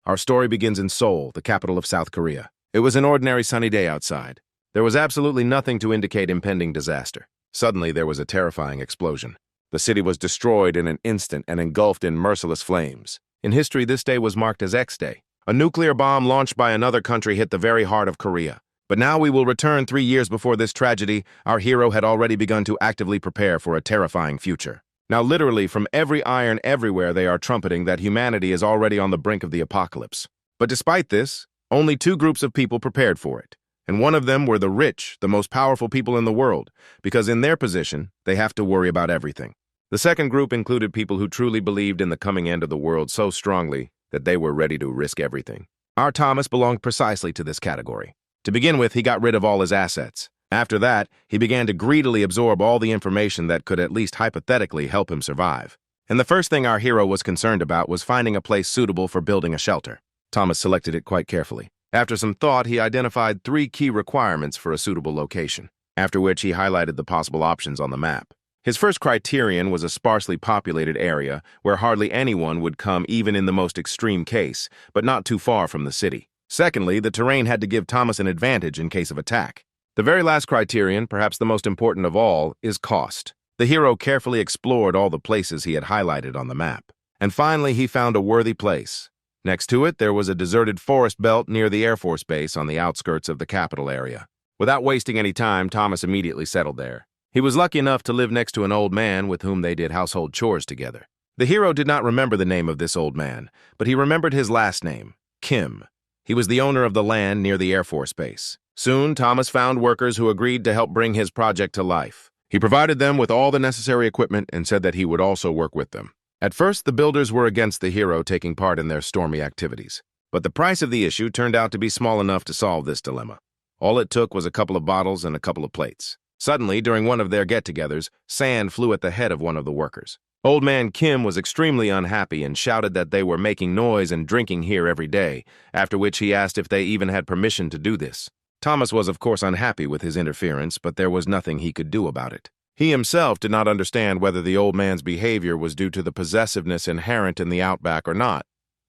Our story begins in Seoul, the capital of South Korea. It was an ordinary sunny day outside. There was absolutely nothing to indicate impending disaster. Suddenly, there was a terrifying explosion. The city was destroyed in an instant and engulfed in merciless flames. In history, this day was marked as X Day. A nuclear bomb launched by another country hit the very heart of Korea. But now we will return 3 years before this tragedy. Our hero had already begun to actively prepare for a terrifying future. Now literally from every iron everywhere they are trumpeting that humanity is already on the brink of the apocalypse. But despite this, only 2 groups of people prepared for it. And one of them were the rich, the most powerful people in the world, because in their position, they have to worry about everything. The second group included people who truly believed in the coming end of the world so strongly that they were ready to risk everything. Our Thomas belonged precisely to this category. To begin with, he got rid of all his assets. After that, he began to greedily absorb all the information that could at least hypothetically help him survive. And the first thing our hero was concerned about was finding a place suitable for building a shelter. Thomas selected it quite carefully. After some thought, he identified 3 key requirements for a suitable location, after which he highlighted the possible options on the map. His first criterion was a sparsely populated area where hardly anyone would come even in the most extreme case, but not too far from the city. Secondly, the terrain had to give Thomas an advantage in case of attack. The very last criterion, perhaps the most important of all, is cost. The hero carefully explored all the places he had highlighted on the map. And finally, he found a worthy place. Next to it, there was a deserted forest belt near the Air Force Base on the outskirts of the capital area. Without wasting any time, Thomas immediately settled there. He was lucky enough to live next to an old man with whom they did household chores together. The hero did not remember the name of this old man, but he remembered his last name, Kim. He was the owner of the land near the Air Force Base. Soon, Thomas found workers who agreed to help bring his project to life. He provided them with all the necessary equipment and said that he would also work with them. At first, the builders were against the hero taking part in their stormy activities. But the price of the issue turned out to be small enough to solve this dilemma. All it took was a couple of bottles and a couple of plates. Suddenly, during one of their get-togethers, sand flew at the head of one of the workers. Old man Kim was extremely unhappy and shouted that they were making noise and drinking here every day, after which he asked if they even had permission to do this. Thomas was of course unhappy with his interference, but there was nothing he could do about it. He himself did not understand whether the old man's behavior was due to the possessiveness inherent in the outback or not,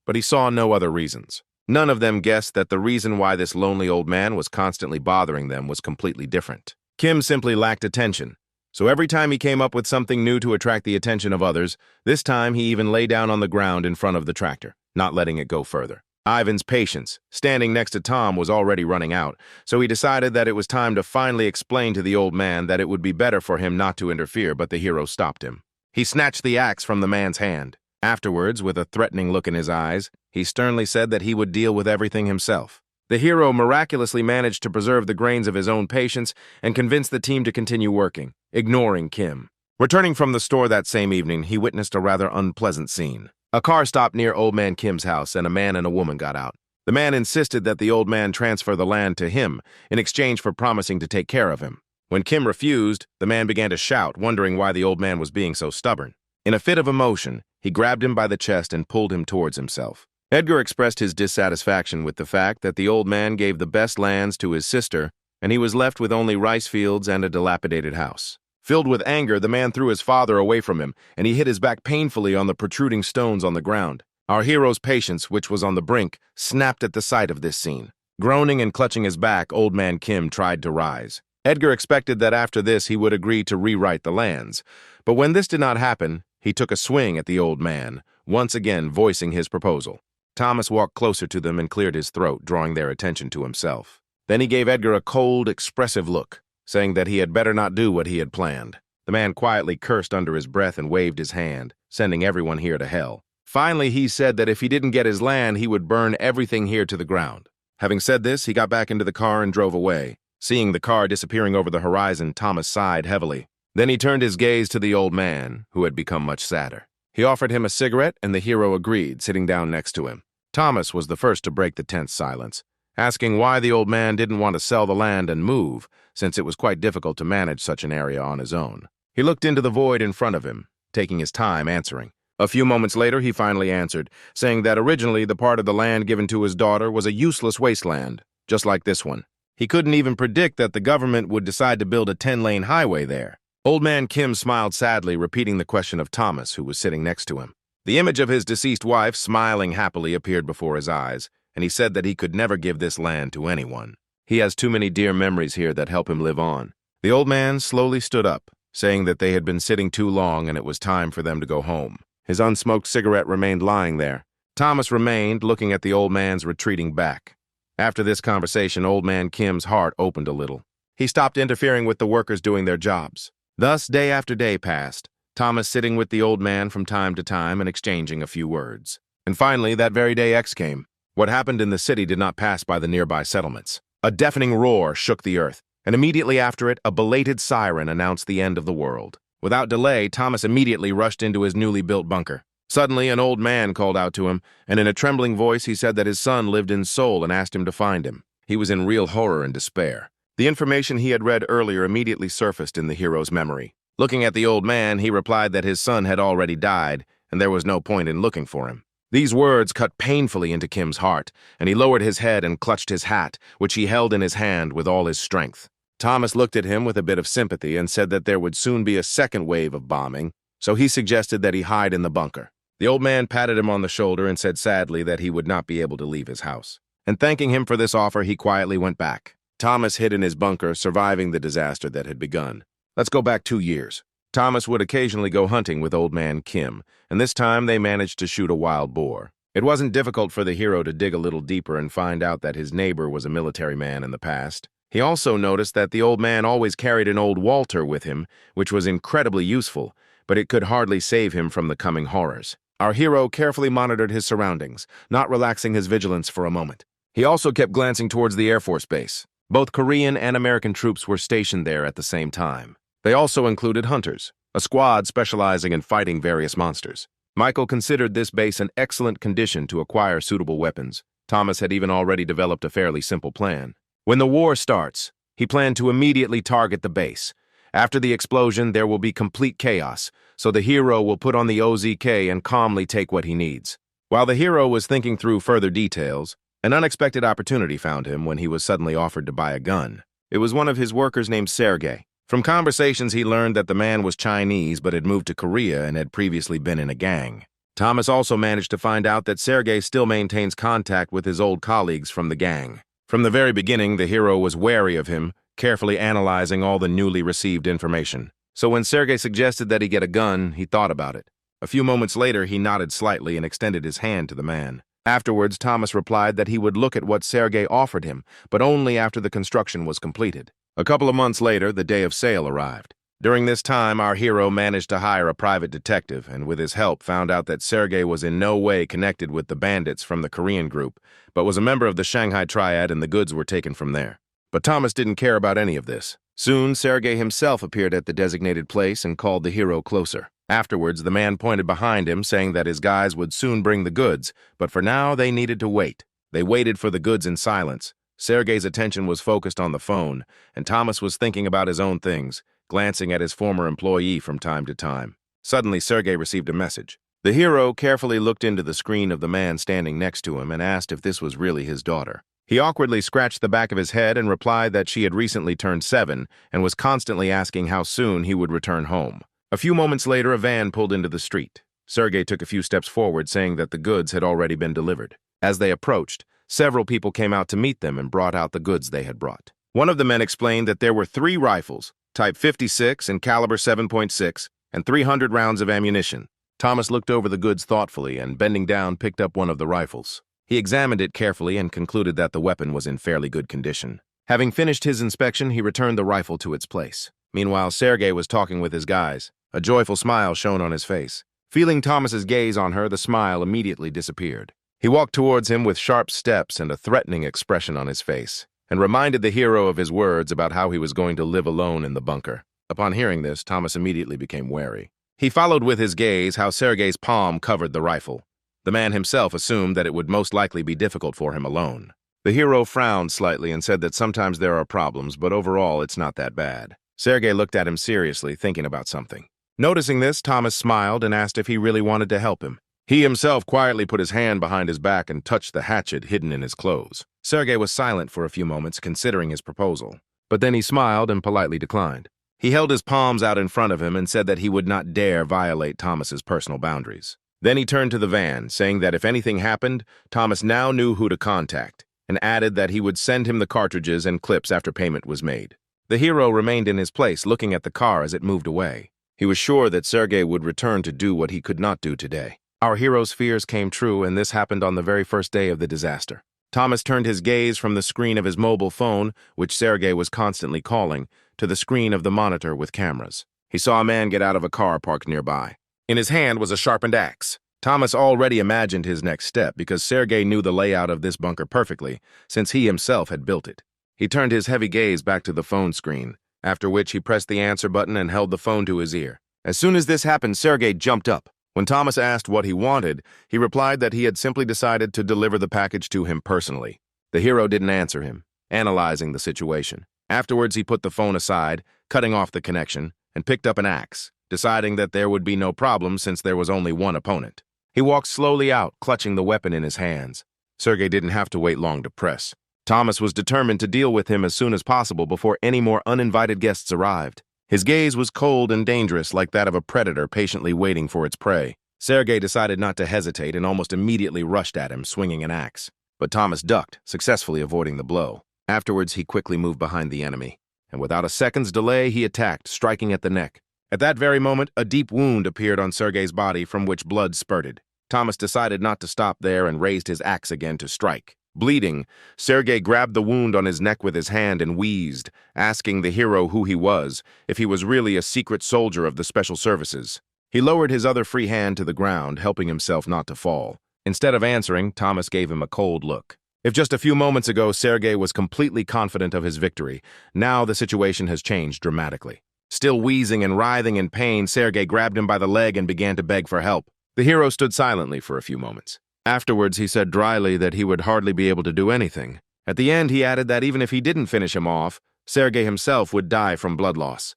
but he saw no other reasons. None of them guessed that the reason why this lonely old man was constantly bothering them was completely different. Kim simply lacked attention, so every time he came up with something new to attract the attention of others, this time he even lay down on the ground in front of the tractor, not letting it go further. Ivan's patience, standing next to Tom, was already running out, so he decided that it was time to finally explain to the old man that it would be better for him not to interfere, but the hero stopped him. He snatched the axe from the man's hand. Afterwards, with a threatening look in his eyes, he sternly said that he would deal with everything himself. The hero miraculously managed to preserve the grains of his own patience and convinced the team to continue working, ignoring Kim. Returning from the store that same evening, he witnessed a rather unpleasant scene. A car stopped near old man Kim's house, and a man and a woman got out. The man insisted that the old man transfer the land to him in exchange for promising to take care of him. When Kim refused, the man began to shout, wondering why the old man was being so stubborn. In a fit of emotion, he grabbed him by the chest and pulled him towards himself. Edgar expressed his dissatisfaction with the fact that the old man gave the best lands to his sister, and he was left with only rice fields and a dilapidated house. Filled with anger, the man threw his father away from him, and he hit his back painfully on the protruding stones on the ground. Our hero's patience, which was on the brink, snapped at the sight of this scene. Groaning and clutching his back, old man Kim tried to rise. Edgar expected that after this he would agree to rewrite the lands. But when this did not happen, he took a swing at the old man, once again voicing his proposal. Thomas walked closer to them and cleared his throat, drawing their attention to himself. Then he gave Edgar a cold, expressive look, saying that he had better not do what he had planned. The man quietly cursed under his breath and waved his hand, sending everyone here to hell. Finally, he said that if he didn't get his land, he would burn everything here to the ground. Having said this, he got back into the car and drove away. Seeing the car disappearing over the horizon, Thomas sighed heavily. Then he turned his gaze to the old man, who had become much sadder. He offered him a cigarette, and the hero agreed, sitting down next to him. Thomas was the first to break the tense silence, asking why the old man didn't want to sell the land and move, since it was quite difficult to manage such an area on his own. He looked into the void in front of him, taking his time answering. A few moments later, he finally answered, saying that originally the part of the land given to his daughter was a useless wasteland, just like this one. He couldn't even predict that the government would decide to build a 10-lane highway there. Old man Kim smiled sadly, repeating the question of Thomas, who was sitting next to him. The image of his deceased wife smiling happily appeared before his eyes, and he said that he could never give this land to anyone. He has too many dear memories here that help him live on. The old man slowly stood up, saying that they had been sitting too long and it was time for them to go home. His unsmoked cigarette remained lying there. Thomas remained, looking at the old man's retreating back. After this conversation, old man Kim's heart opened a little. He stopped interfering with the workers doing their jobs. Thus, day after day passed, Thomas sitting with the old man from time to time and exchanging a few words. And finally, that very day X came. What happened in the city did not pass by the nearby settlements. A deafening roar shook the earth, and immediately after it, a belated siren announced the end of the world. Without delay, Thomas immediately rushed into his newly built bunker. Suddenly, an old man called out to him, and in a trembling voice he said that his son lived in Seoul and asked him to find him. He was in real horror and despair. The information he had read earlier immediately surfaced in the hero's memory. Looking at the old man, he replied that his son had already died, and there was no point in looking for him. These words cut painfully into Kim's heart, and he lowered his head and clutched his hat, which he held in his hand with all his strength. Thomas looked at him with a bit of sympathy and said that there would soon be a second wave of bombing, so he suggested that he hide in the bunker. The old man patted him on the shoulder and said sadly that he would not be able to leave his house. And thanking him for this offer, he quietly went back. Thomas hid in his bunker, surviving the disaster that had begun. Let's go back 2 years. Thomas would occasionally go hunting with old man Kim, and this time they managed to shoot a wild boar. It wasn't difficult for the hero to dig a little deeper and find out that his neighbor was a military man in the past. He also noticed that the old man always carried an old Walter with him, which was incredibly useful, but it could hardly save him from the coming horrors. Our hero carefully monitored his surroundings, not relaxing his vigilance for a moment. He also kept glancing towards the Air Force base. Both Korean and American troops were stationed there at the same time. They also included hunters, a squad specializing in fighting various monsters. Michael considered this base an excellent condition to acquire suitable weapons. Thomas had even already developed a fairly simple plan. When the war starts, he planned to immediately target the base. After the explosion, there will be complete chaos, so the hero will put on the OZK and calmly take what he needs. While the hero was thinking through further details, an unexpected opportunity found him when he was suddenly offered to buy a gun. It was one of his workers named Sergei. From conversations, he learned that the man was Chinese but had moved to Korea and had previously been in a gang. Thomas also managed to find out that Sergei still maintains contact with his old colleagues from the gang. From the very beginning, the hero was wary of him, carefully analyzing all the newly received information. So when Sergei suggested that he get a gun, he thought about it. A few moments later, he nodded slightly and extended his hand to the man. Afterwards, Thomas replied that he would look at what Sergei offered him, but only after the construction was completed. A couple of months later, the day of sale arrived. During this time, our hero managed to hire a private detective, and with his help found out that Sergei was in no way connected with the bandits from the Korean group, but was a member of the Shanghai Triad and the goods were taken from there. But Thomas didn't care about any of this. Soon, Sergei himself appeared at the designated place and called the hero closer. Afterwards, the man pointed behind him, saying that his guys would soon bring the goods, but for now they needed to wait. They waited for the goods in silence. Sergei's attention was focused on the phone, and Thomas was thinking about his own things, glancing at his former employee from time to time. Suddenly, Sergei received a message. The hero carefully looked into the screen of the man standing next to him and asked if this was really his daughter. He awkwardly scratched the back of his head and replied that she had recently turned 7 and was constantly asking how soon he would return home. A few moments later, a van pulled into the street. Sergei took a few steps forward, saying that the goods had already been delivered. As they approached, several people came out to meet them and brought out the goods they had brought. One of the men explained that there were 3 rifles, Type 56 and caliber 7.6, and 300 rounds of ammunition. Thomas looked over the goods thoughtfully and, bending down, picked up one of the rifles. He examined it carefully and concluded that the weapon was in fairly good condition. Having finished his inspection, he returned the rifle to its place. Meanwhile, Sergei was talking with his guys. A joyful smile shone on his face. Feeling Thomas's gaze on her, the smile immediately disappeared. He walked towards him with sharp steps and a threatening expression on his face, and reminded the hero of his words about how he was going to live alone in the bunker. Upon hearing this, Thomas immediately became wary. He followed with his gaze how Sergei's palm covered the rifle. The man himself assumed that it would most likely be difficult for him alone. The hero frowned slightly and said that sometimes there are problems, but overall it's not that bad. Sergei looked at him seriously, thinking about something. Noticing this, Thomas smiled and asked if he really wanted to help him. He himself quietly put his hand behind his back and touched the hatchet hidden in his clothes. Sergei was silent for a few moments, considering his proposal, but then he smiled and politely declined. He held his palms out in front of him and said that he would not dare violate Thomas's personal boundaries. Then he turned to the van, saying that if anything happened, Thomas now knew who to contact, and added that he would send him the cartridges and clips after payment was made. The hero remained in his place, looking at the car as it moved away. He was sure that Sergei would return to do what he could not do today. Our hero's fears came true, and this happened on the very first day of the disaster. Thomas turned his gaze from the screen of his mobile phone, which Sergei was constantly calling, to the screen of the monitor with cameras. He saw a man get out of a car parked nearby. In his hand was a sharpened axe. Thomas already imagined his next step because Sergei knew the layout of this bunker perfectly, since he himself had built it. He turned his heavy gaze back to the phone screen, after which he pressed the answer button and held the phone to his ear. As soon as this happened, Sergei jumped up. When Thomas asked what he wanted, he replied that he had simply decided to deliver the package to him personally. The hero didn't answer him, analyzing the situation. Afterwards, he put the phone aside, cutting off the connection, and picked up an axe, deciding that there would be no problem since there was only one opponent. He walked slowly out, clutching the weapon in his hands. Sergei didn't have to wait long to press. Thomas was determined to deal with him as soon as possible before any more uninvited guests arrived. His gaze was cold and dangerous, like that of a predator patiently waiting for its prey. Sergei decided not to hesitate and almost immediately rushed at him, swinging an axe. But Thomas ducked, successfully avoiding the blow. Afterwards, he quickly moved behind the enemy, and without a second's delay, he attacked, striking at the neck. At that very moment, a deep wound appeared on Sergei's body from which blood spurted. Thomas decided not to stop there and raised his axe again to strike. Bleeding, Sergei grabbed the wound on his neck with his hand and wheezed, asking the hero who he was, if he was really a secret soldier of the special services. He lowered his other free hand to the ground, helping himself not to fall. Instead of answering, Thomas gave him a cold look. If just a few moments ago Sergei was completely confident of his victory, now the situation has changed dramatically. Still wheezing and writhing in pain, Sergei grabbed him by the leg and began to beg for help. The hero stood silently for a few moments. Afterwards, he said dryly that he would hardly be able to do anything. At the end, he added that even if he didn't finish him off, Sergei himself would die from blood loss.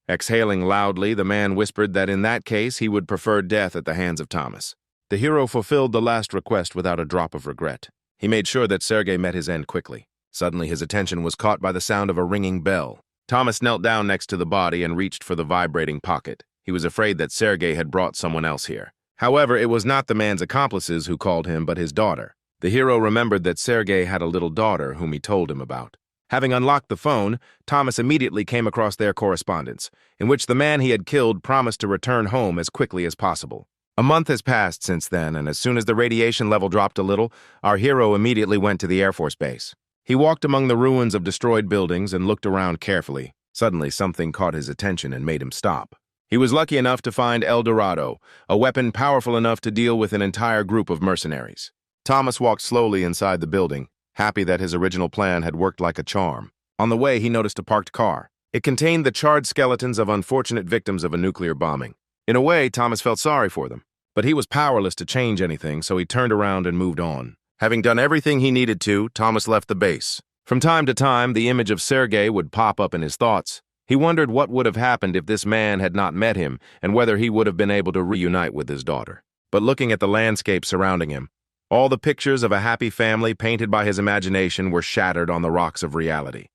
Exhaling loudly, the man whispered that in that case, he would prefer death at the hands of Thomas. The hero fulfilled the last request without a drop of regret. He made sure that Sergei met his end quickly. Suddenly, his attention was caught by the sound of a ringing bell. Thomas knelt down next to the body and reached for the vibrating pocket. He was afraid that Sergei had brought someone else here. However, it was not the man's accomplices who called him, but his daughter. The hero remembered that Sergei had a little daughter whom he told him about. Having unlocked the phone, Thomas immediately came across their correspondence, in which the man he had killed promised to return home as quickly as possible. A month has passed since then, and as soon as the radiation level dropped a little, our hero immediately went to the Air Force Base. He walked among the ruins of destroyed buildings and looked around carefully. Suddenly, something caught his attention and made him stop. He was lucky enough to find El Dorado, a weapon powerful enough to deal with an entire group of mercenaries. Thomas walked slowly inside the building, happy that his original plan had worked like a charm. On the way, he noticed a parked car. It contained the charred skeletons of unfortunate victims of a nuclear bombing. In a way, Thomas felt sorry for them, but he was powerless to change anything, so he turned around and moved on. Having done everything he needed to, Thomas left the base. From time to time, the image of Sergei would pop up in his thoughts. He wondered what would have happened if this man had not met him and whether he would have been able to reunite with his daughter. But looking at the landscape surrounding him, all the pictures of a happy family painted by his imagination were shattered on the rocks of reality.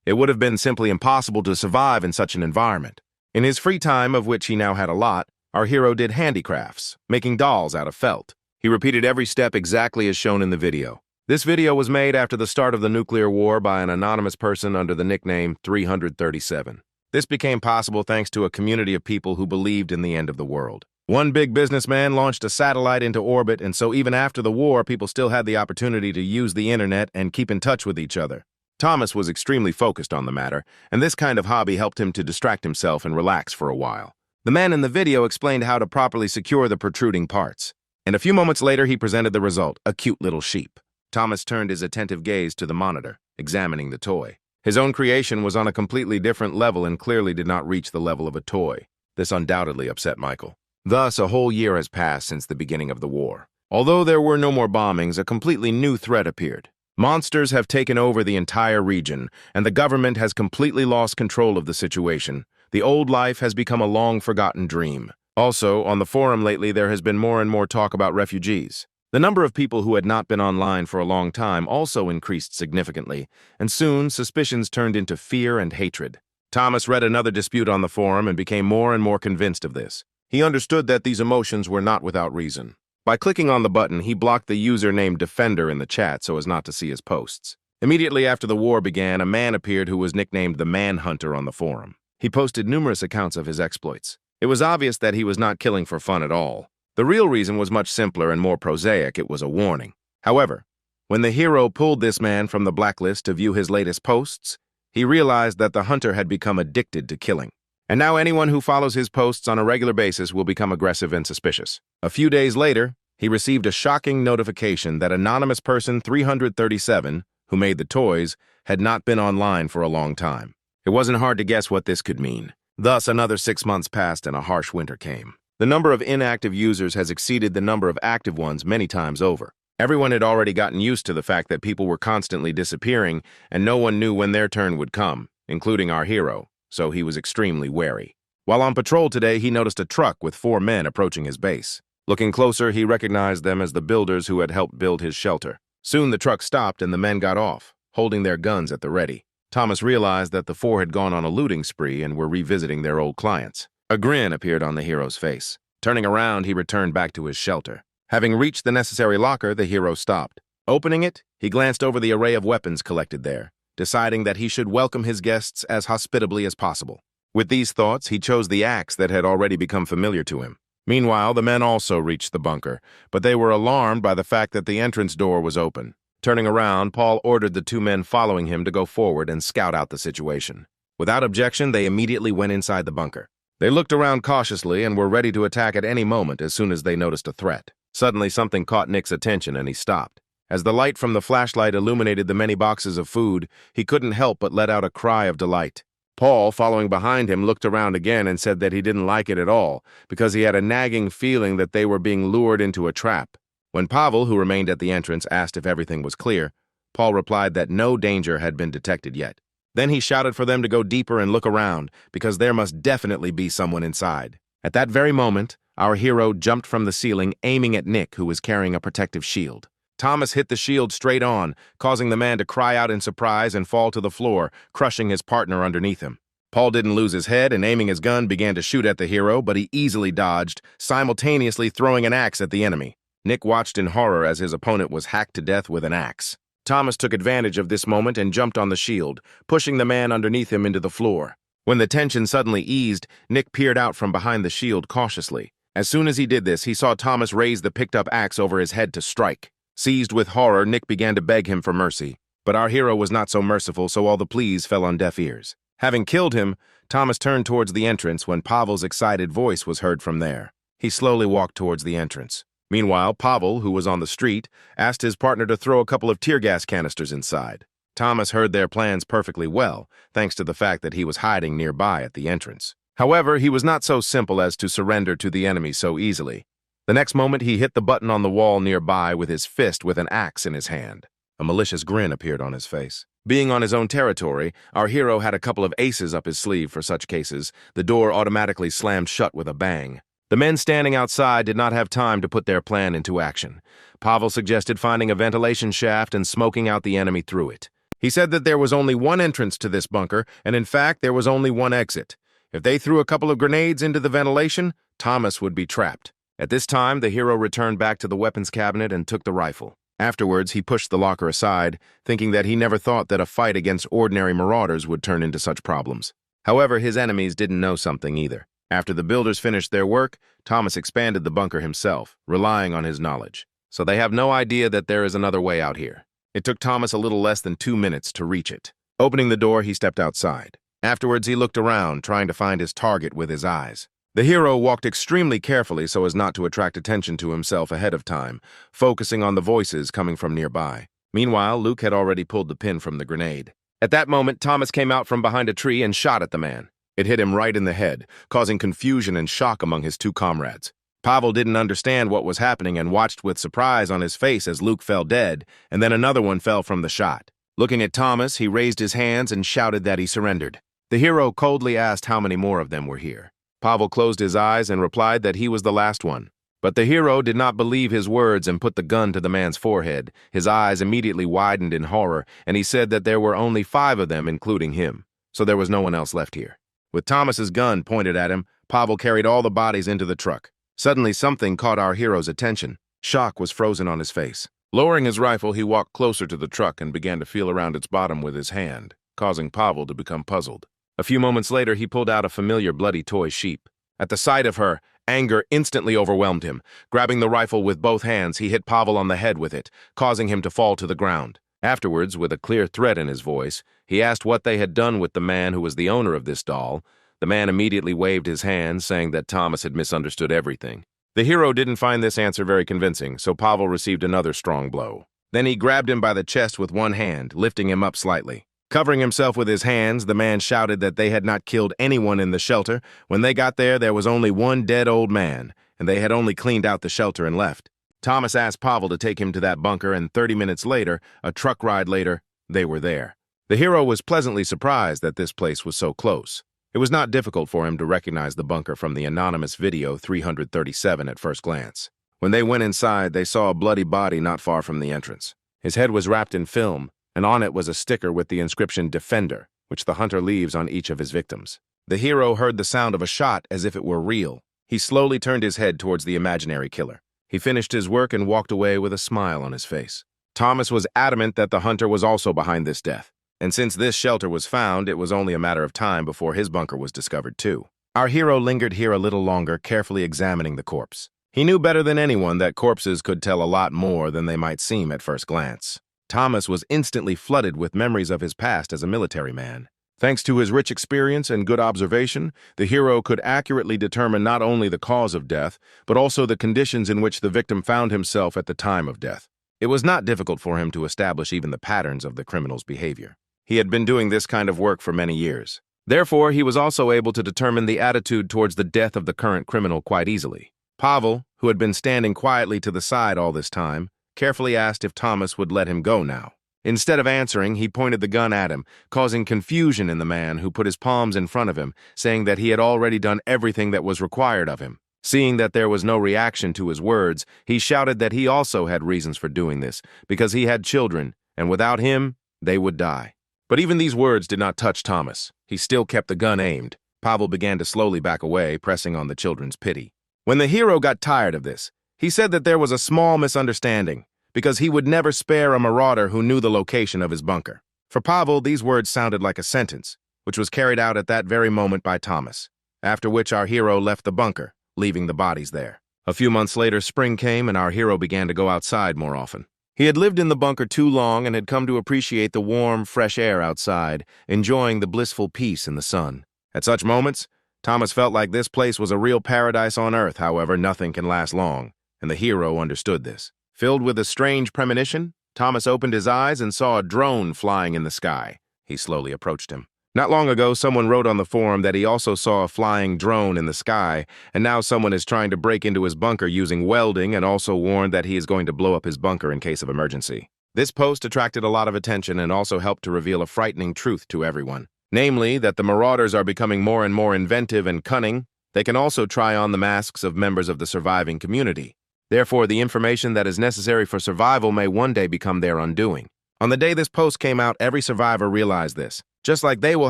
It would have been simply impossible to survive in such an environment. In his free time, of which he now had a lot, our hero did handicrafts, making dolls out of felt. He repeated every step exactly as shown in the video. This video was made after the start of the nuclear war by an anonymous person under the nickname 337. This became possible thanks to a community of people who believed in the end of the world. One big businessman launched a satellite into orbit, and so even after the war, people still had the opportunity to use the internet and keep in touch with each other. Thomas was extremely focused on the matter, and this kind of hobby helped him to distract himself and relax for a while. The man in the video explained how to properly secure the protruding parts, and a few moments later he presented the result, a cute little sheep. Thomas turned his attentive gaze to the monitor, examining the toy. His own creation was on a completely different level and clearly did not reach the level of a toy. This undoubtedly upset Michael. Thus, a whole year has passed since the beginning of the war. Although there were no more bombings, a completely new threat appeared. Monsters have taken over the entire region, and the government has completely lost control of the situation. The old life has become a long-forgotten dream. Also, on the forum lately, there has been more and more talk about refugees. The number of people who had not been online for a long time also increased significantly, and soon suspicions turned into fear and hatred. Thomas read another dispute on the forum and became more and more convinced of this. He understood that these emotions were not without reason. By clicking on the button, he blocked the user named Defender in the chat so as not to see his posts. Immediately after the war began, a man appeared who was nicknamed the Manhunter on the forum. He posted numerous accounts of his exploits. It was obvious that he was not killing for fun at all. The real reason was much simpler and more prosaic. It was a warning. However, when the hero pulled this man from the blacklist to view his latest posts, he realized that the hunter had become addicted to killing. And now anyone who follows his posts on a regular basis will become aggressive and suspicious. A few days later, he received a shocking notification that anonymous person 337, who made the toys, had not been online for a long time. It wasn't hard to guess what this could mean. Thus, another 6 months passed and a harsh winter came. The number of inactive users has exceeded the number of active ones many times over. Everyone had already gotten used to the fact that people were constantly disappearing and no one knew when their turn would come, including our hero, so he was extremely wary. While on patrol today, he noticed a truck with 4 men approaching his base. Looking closer, he recognized them as the builders who had helped build his shelter. Soon the truck stopped and the men got off, holding their guns at the ready. Thomas realized that the 4 had gone on a looting spree and were revisiting their old clients. A grin appeared on the hero's face. Turning around, he returned back to his shelter. Having reached the necessary locker, the hero stopped. Opening it, he glanced over the array of weapons collected there, deciding that he should welcome his guests as hospitably as possible. With these thoughts, he chose the axe that had already become familiar to him. Meanwhile, the men also reached the bunker, but they were alarmed by the fact that the entrance door was open. Turning around, Paul ordered the 2 men following him to go forward and scout out the situation. Without objection, they immediately went inside the bunker. They looked around cautiously and were ready to attack at any moment as soon as they noticed a threat. Suddenly, something caught Nick's attention and he stopped. As the light from the flashlight illuminated the many boxes of food, he couldn't help but let out a cry of delight. Paul, following behind him, looked around again and said that he didn't like it at all because he had a nagging feeling that they were being lured into a trap. When Pavel, who remained at the entrance, asked if everything was clear, Paul replied that no danger had been detected yet. Then he shouted for them to go deeper and look around because there must definitely be someone inside. At that very moment, our hero jumped from the ceiling, aiming at Nick, who was carrying a protective shield. Thomas hit the shield straight on, causing the man to cry out in surprise and fall to the floor, crushing his partner underneath him. Paul didn't lose his head and, aiming his gun, began to shoot at the hero, but he easily dodged, simultaneously throwing an axe at the enemy. Nick watched in horror as his opponent was hacked to death with an axe. Thomas took advantage of this moment and jumped on the shield, pushing the man underneath him into the floor. When the tension suddenly eased, Nick peered out from behind the shield cautiously. As soon as he did this, he saw Thomas raise the picked-up axe over his head to strike. Seized with horror, Nick began to beg him for mercy. But our hero was not so merciful, so all the pleas fell on deaf ears. Having killed him, Thomas turned towards the entrance when Pavel's excited voice was heard from there. He slowly walked towards the entrance. Meanwhile, Pavel, who was on the street, asked his partner to throw a couple of tear gas canisters inside. Thomas heard their plans perfectly well, thanks to the fact that he was hiding nearby at the entrance. However, he was not so simple as to surrender to the enemy so easily. The next moment, he hit the button on the wall nearby with his fist with an axe in his hand. A malicious grin appeared on his face. Being on his own territory, our hero had a couple of aces up his sleeve for such cases. The door automatically slammed shut with a bang. The men standing outside did not have time to put their plan into action. Pavel suggested finding a ventilation shaft and smoking out the enemy through it. He said that there was only one entrance to this bunker, and in fact, there was only one exit. If they threw a couple of grenades into the ventilation, Thomas would be trapped. At this time, the hero returned back to the weapons cabinet and took the rifle. Afterwards, he pushed the locker aside, thinking that he never thought that a fight against ordinary marauders would turn into such problems. However, his enemies didn't know something either. After the builders finished their work, Thomas expanded the bunker himself, relying on his knowledge. So they have no idea that there is another way out here. It took Thomas a little less than 2 minutes to reach it. Opening the door, he stepped outside. Afterwards, he looked around, trying to find his target with his eyes. The hero walked extremely carefully so as not to attract attention to himself ahead of time, focusing on the voices coming from nearby. Meanwhile, Luke had already pulled the pin from the grenade. At that moment, Thomas came out from behind a tree and shot at the man. It hit him right in the head, causing confusion and shock among his 2 comrades. Pavel didn't understand what was happening and watched with surprise on his face as Luke fell dead, and then another one fell from the shot. Looking at Thomas, he raised his hands and shouted that he surrendered. The hero coldly asked how many more of them were here. Pavel closed his eyes and replied that he was the last one. But the hero did not believe his words and put the gun to the man's forehead. His eyes immediately widened in horror, and he said that there were only 5 of them, including him. So there was no one else left here. With Thomas's gun pointed at him, Pavel carried all the bodies into the truck. Suddenly, something caught our hero's attention. Shock was frozen on his face. Lowering his rifle, he walked closer to the truck and began to feel around its bottom with his hand, causing Pavel to become puzzled. A few moments later, he pulled out a familiar bloody toy sheep. At the sight of her, anger instantly overwhelmed him. Grabbing the rifle with both hands, he hit Pavel on the head with it, causing him to fall to the ground. Afterwards, with a clear threat in his voice, he asked what they had done with the man who was the owner of this doll. The man immediately waved his hand, saying that Thomas had misunderstood everything. The hero didn't find this answer very convincing, so Pavel received another strong blow. Then he grabbed him by the chest with one hand, lifting him up slightly. Covering himself with his hands, the man shouted that they had not killed anyone in the shelter. When they got there, there was only one dead old man, and they had only cleaned out the shelter and left. Thomas asked Pavel to take him to that bunker, and 30 minutes later, a truck ride later, they were there. The hero was pleasantly surprised that this place was so close. It was not difficult for him to recognize the bunker from the anonymous video 337 at first glance. When they went inside, they saw a bloody body not far from the entrance. His head was wrapped in film, and on it was a sticker with the inscription Defender, which the hunter leaves on each of his victims. The hero heard the sound of a shot as if it were real. He slowly turned his head towards the imaginary killer. He finished his work and walked away with a smile on his face. Thomas was adamant that the hunter was also behind this death. And since this shelter was found, it was only a matter of time before his bunker was discovered too. Our hero lingered here a little longer, carefully examining the corpse. He knew better than anyone that corpses could tell a lot more than they might seem at first glance. Thomas was instantly flooded with memories of his past as a military man. Thanks to his rich experience and good observation, the hero could accurately determine not only the cause of death, but also the conditions in which the victim found himself at the time of death. It was not difficult for him to establish even the patterns of the criminal's behavior. He had been doing this kind of work for many years. Therefore, he was also able to determine the attitude towards the death of the current criminal quite easily. Pavel, who had been standing quietly to the side all this time, carefully asked if Thomas would let him go now. Instead of answering, he pointed the gun at him, causing confusion in the man who put his palms in front of him, saying that he had already done everything that was required of him. Seeing that there was no reaction to his words, he shouted that he also had reasons for doing this, because he had children, and without him, they would die. But even these words did not touch Thomas. He still kept the gun aimed. Pavel began to slowly back away, pressing on the children's pity. When the hero got tired of this, he said that there was a small misunderstanding, because he would never spare a marauder who knew the location of his bunker. For Pavel, these words sounded like a sentence, which was carried out at that very moment by Thomas, after which our hero left the bunker, leaving the bodies there. A few months later, spring came, and our hero began to go outside more often. He had lived in the bunker too long and had come to appreciate the warm, fresh air outside, enjoying the blissful peace in the sun. At such moments, Thomas felt like this place was a real paradise on earth. However, nothing can last long, and the hero understood this. Filled with a strange premonition, Thomas opened his eyes and saw a drone flying in the sky. He slowly approached him. Not long ago, someone wrote on the forum that he also saw a flying drone in the sky, and now someone is trying to break into his bunker using welding and also warned that he is going to blow up his bunker in case of emergency. This post attracted a lot of attention and also helped to reveal a frightening truth to everyone. Namely, that the marauders are becoming more and more inventive and cunning. They can also try on the masks of members of the surviving community. Therefore, the information that is necessary for survival may one day become their undoing. On the day this post came out, every survivor realized this. Just like they will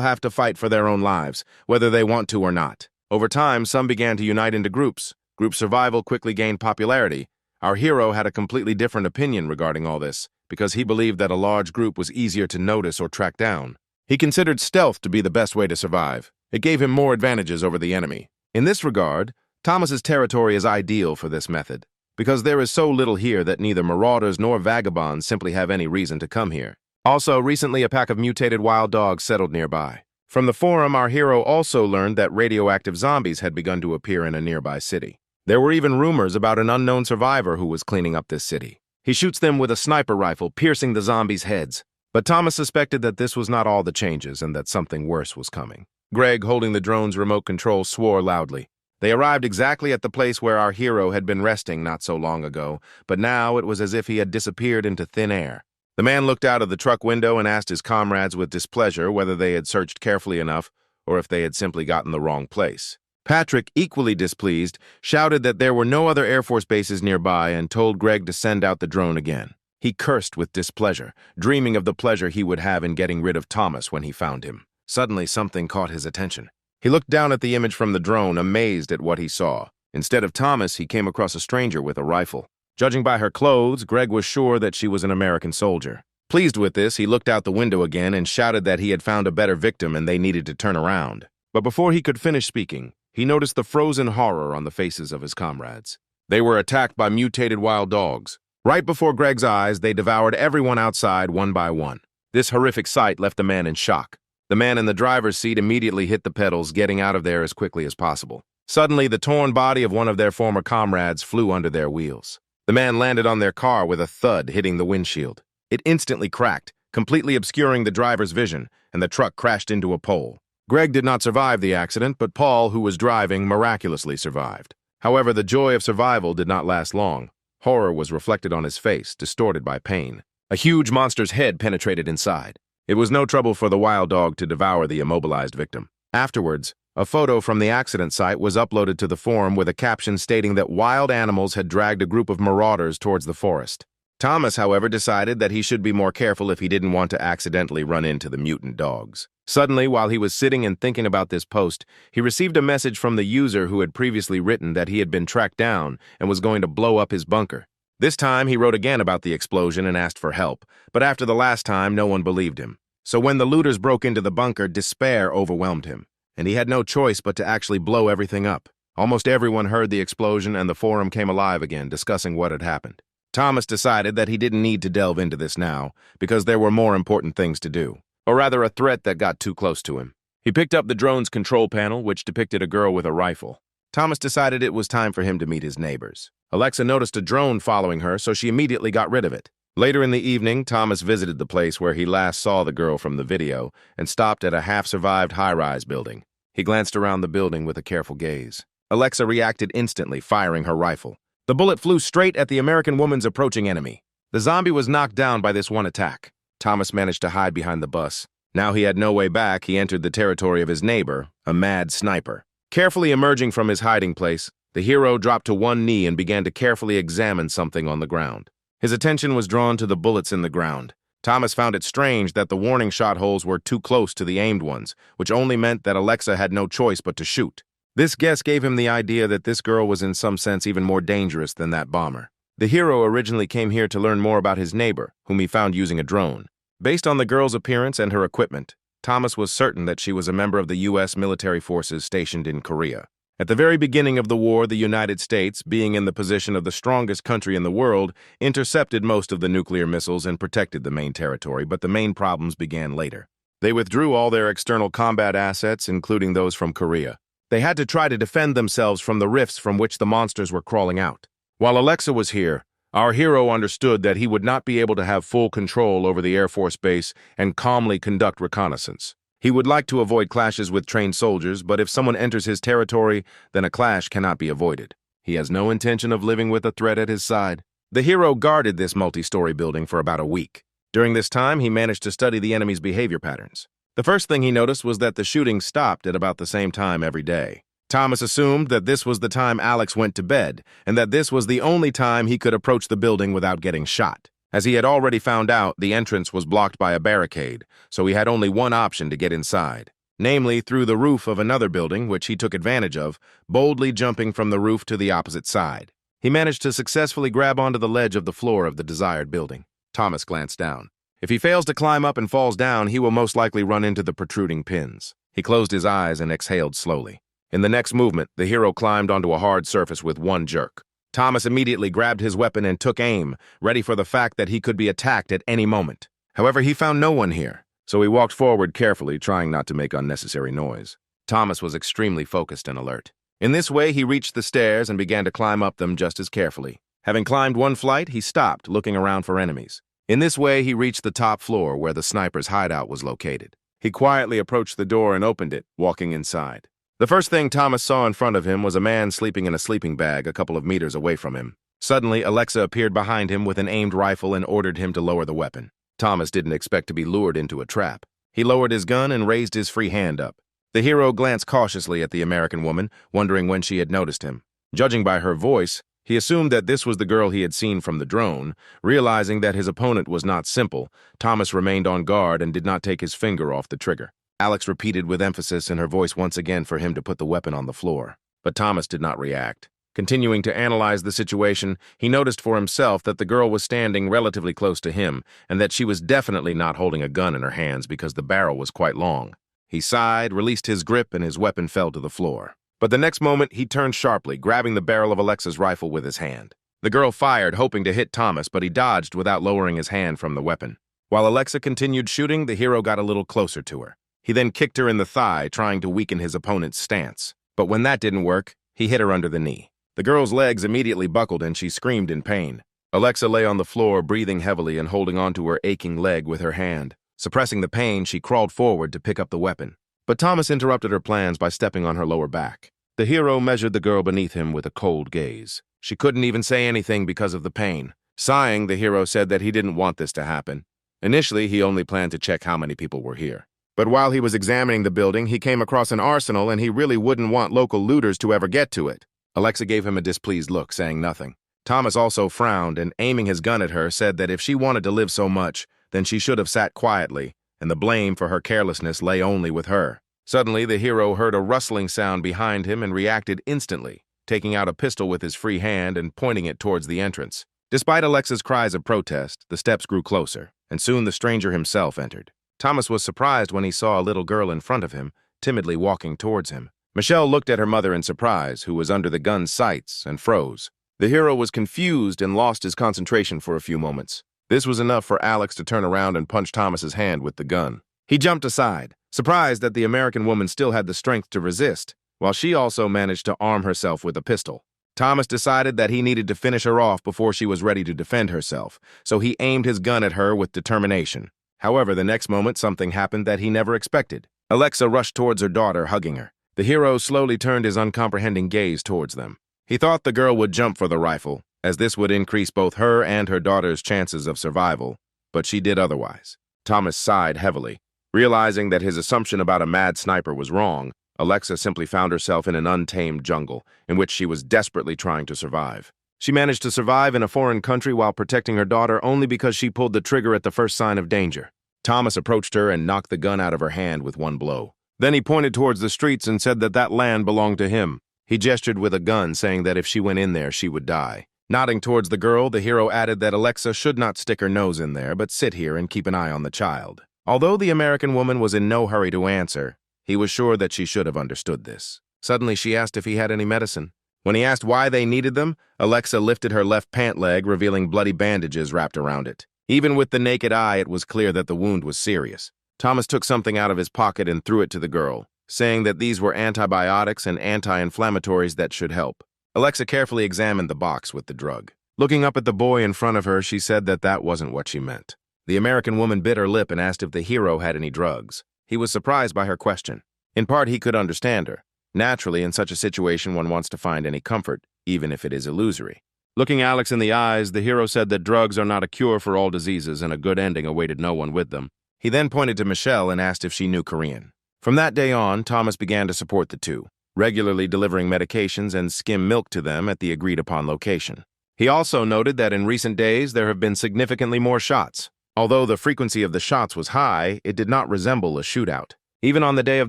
have to fight for their own lives, whether they want to or not. Over time, some began to unite into groups. Group survival quickly gained popularity. Our hero had a completely different opinion regarding all this, because he believed that a large group was easier to notice or track down. He considered stealth to be the best way to survive. It gave him more advantages over the enemy. In this regard, Thomas's territory is ideal for this method, because there is so little here that neither marauders nor vagabonds simply have any reason to come here. Also, recently a pack of mutated wild dogs settled nearby. From the forum, our hero also learned that radioactive zombies had begun to appear in a nearby city. There were even rumors about an unknown survivor who was cleaning up this city. He shoots them with a sniper rifle, piercing the zombies' heads. But Thomas suspected that this was not all the changes and that something worse was coming. Greg, holding the drone's remote control, swore loudly. They arrived exactly at the place where our hero had been resting not so long ago, but now it was as if he had disappeared into thin air. The man looked out of the truck window and asked his comrades with displeasure whether they had searched carefully enough or if they had simply gotten the wrong place. Patrick, equally displeased, shouted that there were no other Air Force bases nearby and told Greg to send out the drone again. He cursed with displeasure, dreaming of the pleasure he would have in getting rid of Thomas when he found him. Suddenly, something caught his attention. He looked down at the image from the drone, amazed at what he saw. Instead of Thomas, he came across a stranger with a rifle. Judging by her clothes, Greg was sure that she was an American soldier. Pleased with this, he looked out the window again and shouted that he had found a better victim and they needed to turn around. But before he could finish speaking, he noticed the frozen horror on the faces of his comrades. They were attacked by mutated wild dogs. Right before Greg's eyes, they devoured everyone outside one by one. This horrific sight left the man in shock. The man in the driver's seat immediately hit the pedals, getting out of there as quickly as possible. Suddenly, the torn body of one of their former comrades flew under their wheels. The man landed on their car with a thud, hitting the windshield. It instantly cracked, completely obscuring the driver's vision, and the truck crashed into a pole. Greg did not survive the accident, but Paul, who was driving, miraculously survived. However, the joy of survival did not last long. Horror was reflected on his face, distorted by pain. A huge monster's head penetrated inside. It was no trouble for the wild dog to devour the immobilized victim. Afterwards, a photo from the accident site was uploaded to the forum with a caption stating that wild animals had dragged a group of marauders towards the forest. Thomas, however, decided that he should be more careful if he didn't want to accidentally run into the mutant dogs. Suddenly, while he was sitting and thinking about this post, he received a message from the user who had previously written that he had been tracked down and was going to blow up his bunker. This time, he wrote again about the explosion and asked for help, but after the last time, no one believed him. So when the looters broke into the bunker, despair overwhelmed him, and he had no choice but to actually blow everything up. Almost everyone heard the explosion, and the forum came alive again, discussing what had happened. Thomas decided that he didn't need to delve into this now, because there were more important things to do, or rather a threat that got too close to him. He picked up the drone's control panel, which depicted a girl with a rifle. Thomas decided it was time for him to meet his neighbors. Alexa noticed a drone following her, so she immediately got rid of it. Later in the evening, Thomas visited the place where he last saw the girl from the video and stopped at a half-survived high-rise building. He glanced around the building with a careful gaze. Alexa reacted instantly, firing her rifle. The bullet flew straight at the American woman's approaching enemy. The zombie was knocked down by this one attack. Thomas managed to hide behind the bus. Now he had no way back. He entered the territory of his neighbor, a mad sniper. Carefully emerging from his hiding place, the hero dropped to one knee and began to carefully examine something on the ground. His attention was drawn to the bullets in the ground. Thomas found it strange that the warning shot holes were too close to the aimed ones, which only meant that Alexa had no choice but to shoot. This guess gave him the idea that this girl was in some sense even more dangerous than that bomber. The hero originally came here to learn more about his neighbor, whom he found using a drone. Based on the girl's appearance and her equipment, Thomas was certain that she was a member of the U.S. military forces stationed in Korea. At the very beginning of the war, the United States, being in the position of the strongest country in the world, intercepted most of the nuclear missiles and protected the main territory, but the main problems began later. They withdrew all their external combat assets, including those from Korea. They had to try to defend themselves from the rifts from which the monsters were crawling out. While Alexa was here, our hero understood that he would not be able to have full control over the Air Force base and calmly conduct reconnaissance. He would like to avoid clashes with trained soldiers, but if someone enters his territory, then a clash cannot be avoided. He has no intention of living with a threat at his side. The hero guarded this multi-story building for about a week. During this time, he managed to study the enemy's behavior patterns. The first thing he noticed was that the shooting stopped at about the same time every day. Thomas assumed that this was the time Alex went to bed, and that this was the only time he could approach the building without getting shot. As he had already found out, the entrance was blocked by a barricade, so he had only one option to get inside, namely through the roof of another building, which he took advantage of, boldly jumping from the roof to the opposite side. He managed to successfully grab onto the ledge of the floor of the desired building. Thomas glanced down. If he fails to climb up and falls down, he will most likely run into the protruding pins. He closed his eyes and exhaled slowly. In the next movement, the hero climbed onto a hard surface with one jerk. Thomas immediately grabbed his weapon and took aim, ready for the fact that he could be attacked at any moment. However, he found no one here, so he walked forward carefully, trying not to make unnecessary noise. Thomas was extremely focused and alert. In this way, he reached the stairs and began to climb up them just as carefully. Having climbed one flight, he stopped, looking around for enemies. In this way, he reached the top floor where the sniper's hideout was located. He quietly approached the door and opened it, walking inside. The first thing Thomas saw in front of him was a man sleeping in a sleeping bag a couple of meters away from him. Suddenly, Alexa appeared behind him with an aimed rifle and ordered him to lower the weapon. Thomas didn't expect to be lured into a trap. He lowered his gun and raised his free hand up. The hero glanced cautiously at the American woman, wondering when she had noticed him. Judging by her voice, he assumed that this was the girl he had seen from the drone. Realizing that his opponent was not simple, Thomas remained on guard and did not take his finger off the trigger. Alex repeated with emphasis in her voice once again for him to put the weapon on the floor. But Thomas did not react. Continuing to analyze the situation, he noticed for himself that the girl was standing relatively close to him and that she was definitely not holding a gun in her hands because the barrel was quite long. He sighed, released his grip, and his weapon fell to the floor. But the next moment, he turned sharply, grabbing the barrel of Alexa's rifle with his hand. The girl fired, hoping to hit Thomas, but he dodged without lowering his hand from the weapon. While Alexa continued shooting, the hero got a little closer to her. He then kicked her in the thigh, trying to weaken his opponent's stance. But when that didn't work, he hit her under the knee. The girl's legs immediately buckled and she screamed in pain. Alexa lay on the floor, breathing heavily and holding onto her aching leg with her hand. Suppressing the pain, she crawled forward to pick up the weapon. But Thomas interrupted her plans by stepping on her lower back. The hero measured the girl beneath him with a cold gaze. She couldn't even say anything because of the pain. Sighing, the hero said that he didn't want this to happen. Initially, he only planned to check how many people were here. But while he was examining the building, he came across an arsenal and he really wouldn't want local looters to ever get to it. Alexa gave him a displeased look, saying nothing. Thomas also frowned and, aiming his gun at her, said that if she wanted to live so much, then she should have sat quietly, and the blame for her carelessness lay only with her. Suddenly, the hero heard a rustling sound behind him and reacted instantly, taking out a pistol with his free hand and pointing it towards the entrance. Despite Alexa's cries of protest, the steps grew closer, and soon the stranger himself entered. Thomas was surprised when he saw a little girl in front of him, timidly walking towards him. Michelle looked at her mother in surprise, who was under the gun's sights, and froze. The hero was confused and lost his concentration for a few moments. This was enough for Alex to turn around and punch Thomas's hand with the gun. He jumped aside, surprised that the American woman still had the strength to resist, while she also managed to arm herself with a pistol. Thomas decided that he needed to finish her off before she was ready to defend herself, so he aimed his gun at her with determination. However, the next moment, something happened that he never expected. Alexa rushed towards her daughter, hugging her. The hero slowly turned his uncomprehending gaze towards them. He thought the girl would jump for the rifle, as this would increase both her and her daughter's chances of survival, but she did otherwise. Thomas sighed heavily. Realizing that his assumption about a mad sniper was wrong, Alexa simply found herself in an untamed jungle, in which she was desperately trying to survive. She managed to survive in a foreign country while protecting her daughter only because she pulled the trigger at the first sign of danger. Thomas approached her and knocked the gun out of her hand with one blow. Then he pointed towards the streets and said that that land belonged to him. He gestured with a gun, saying that if she went in there, she would die. Nodding towards the girl, the hero added that Alexa should not stick her nose in there, but sit here and keep an eye on the child. Although the American woman was in no hurry to answer, he was sure that she should have understood this. Suddenly, she asked if he had any medicine. When he asked why they needed them, Alexa lifted her left pant leg, revealing bloody bandages wrapped around it. Even with the naked eye, it was clear that the wound was serious. Thomas took something out of his pocket and threw it to the girl, saying that these were antibiotics and anti-inflammatories that should help. Alexa carefully examined the box with the drug. Looking up at the boy in front of her, she said that that wasn't what she meant. The American woman bit her lip and asked if the hero had any drugs. He was surprised by her question. In part, he could understand her. Naturally, in such a situation, one wants to find any comfort, even if it is illusory. Looking Alex in the eyes, the hero said that drugs are not a cure for all diseases and a good ending awaited no one with them. He then pointed to Michelle and asked if she knew Korean. From that day on, Thomas began to support the two, regularly delivering medications and skim milk to them at the agreed-upon location. He also noted that in recent days there have been significantly more shots. Although the frequency of the shots was high, it did not resemble a shootout. Even on the day of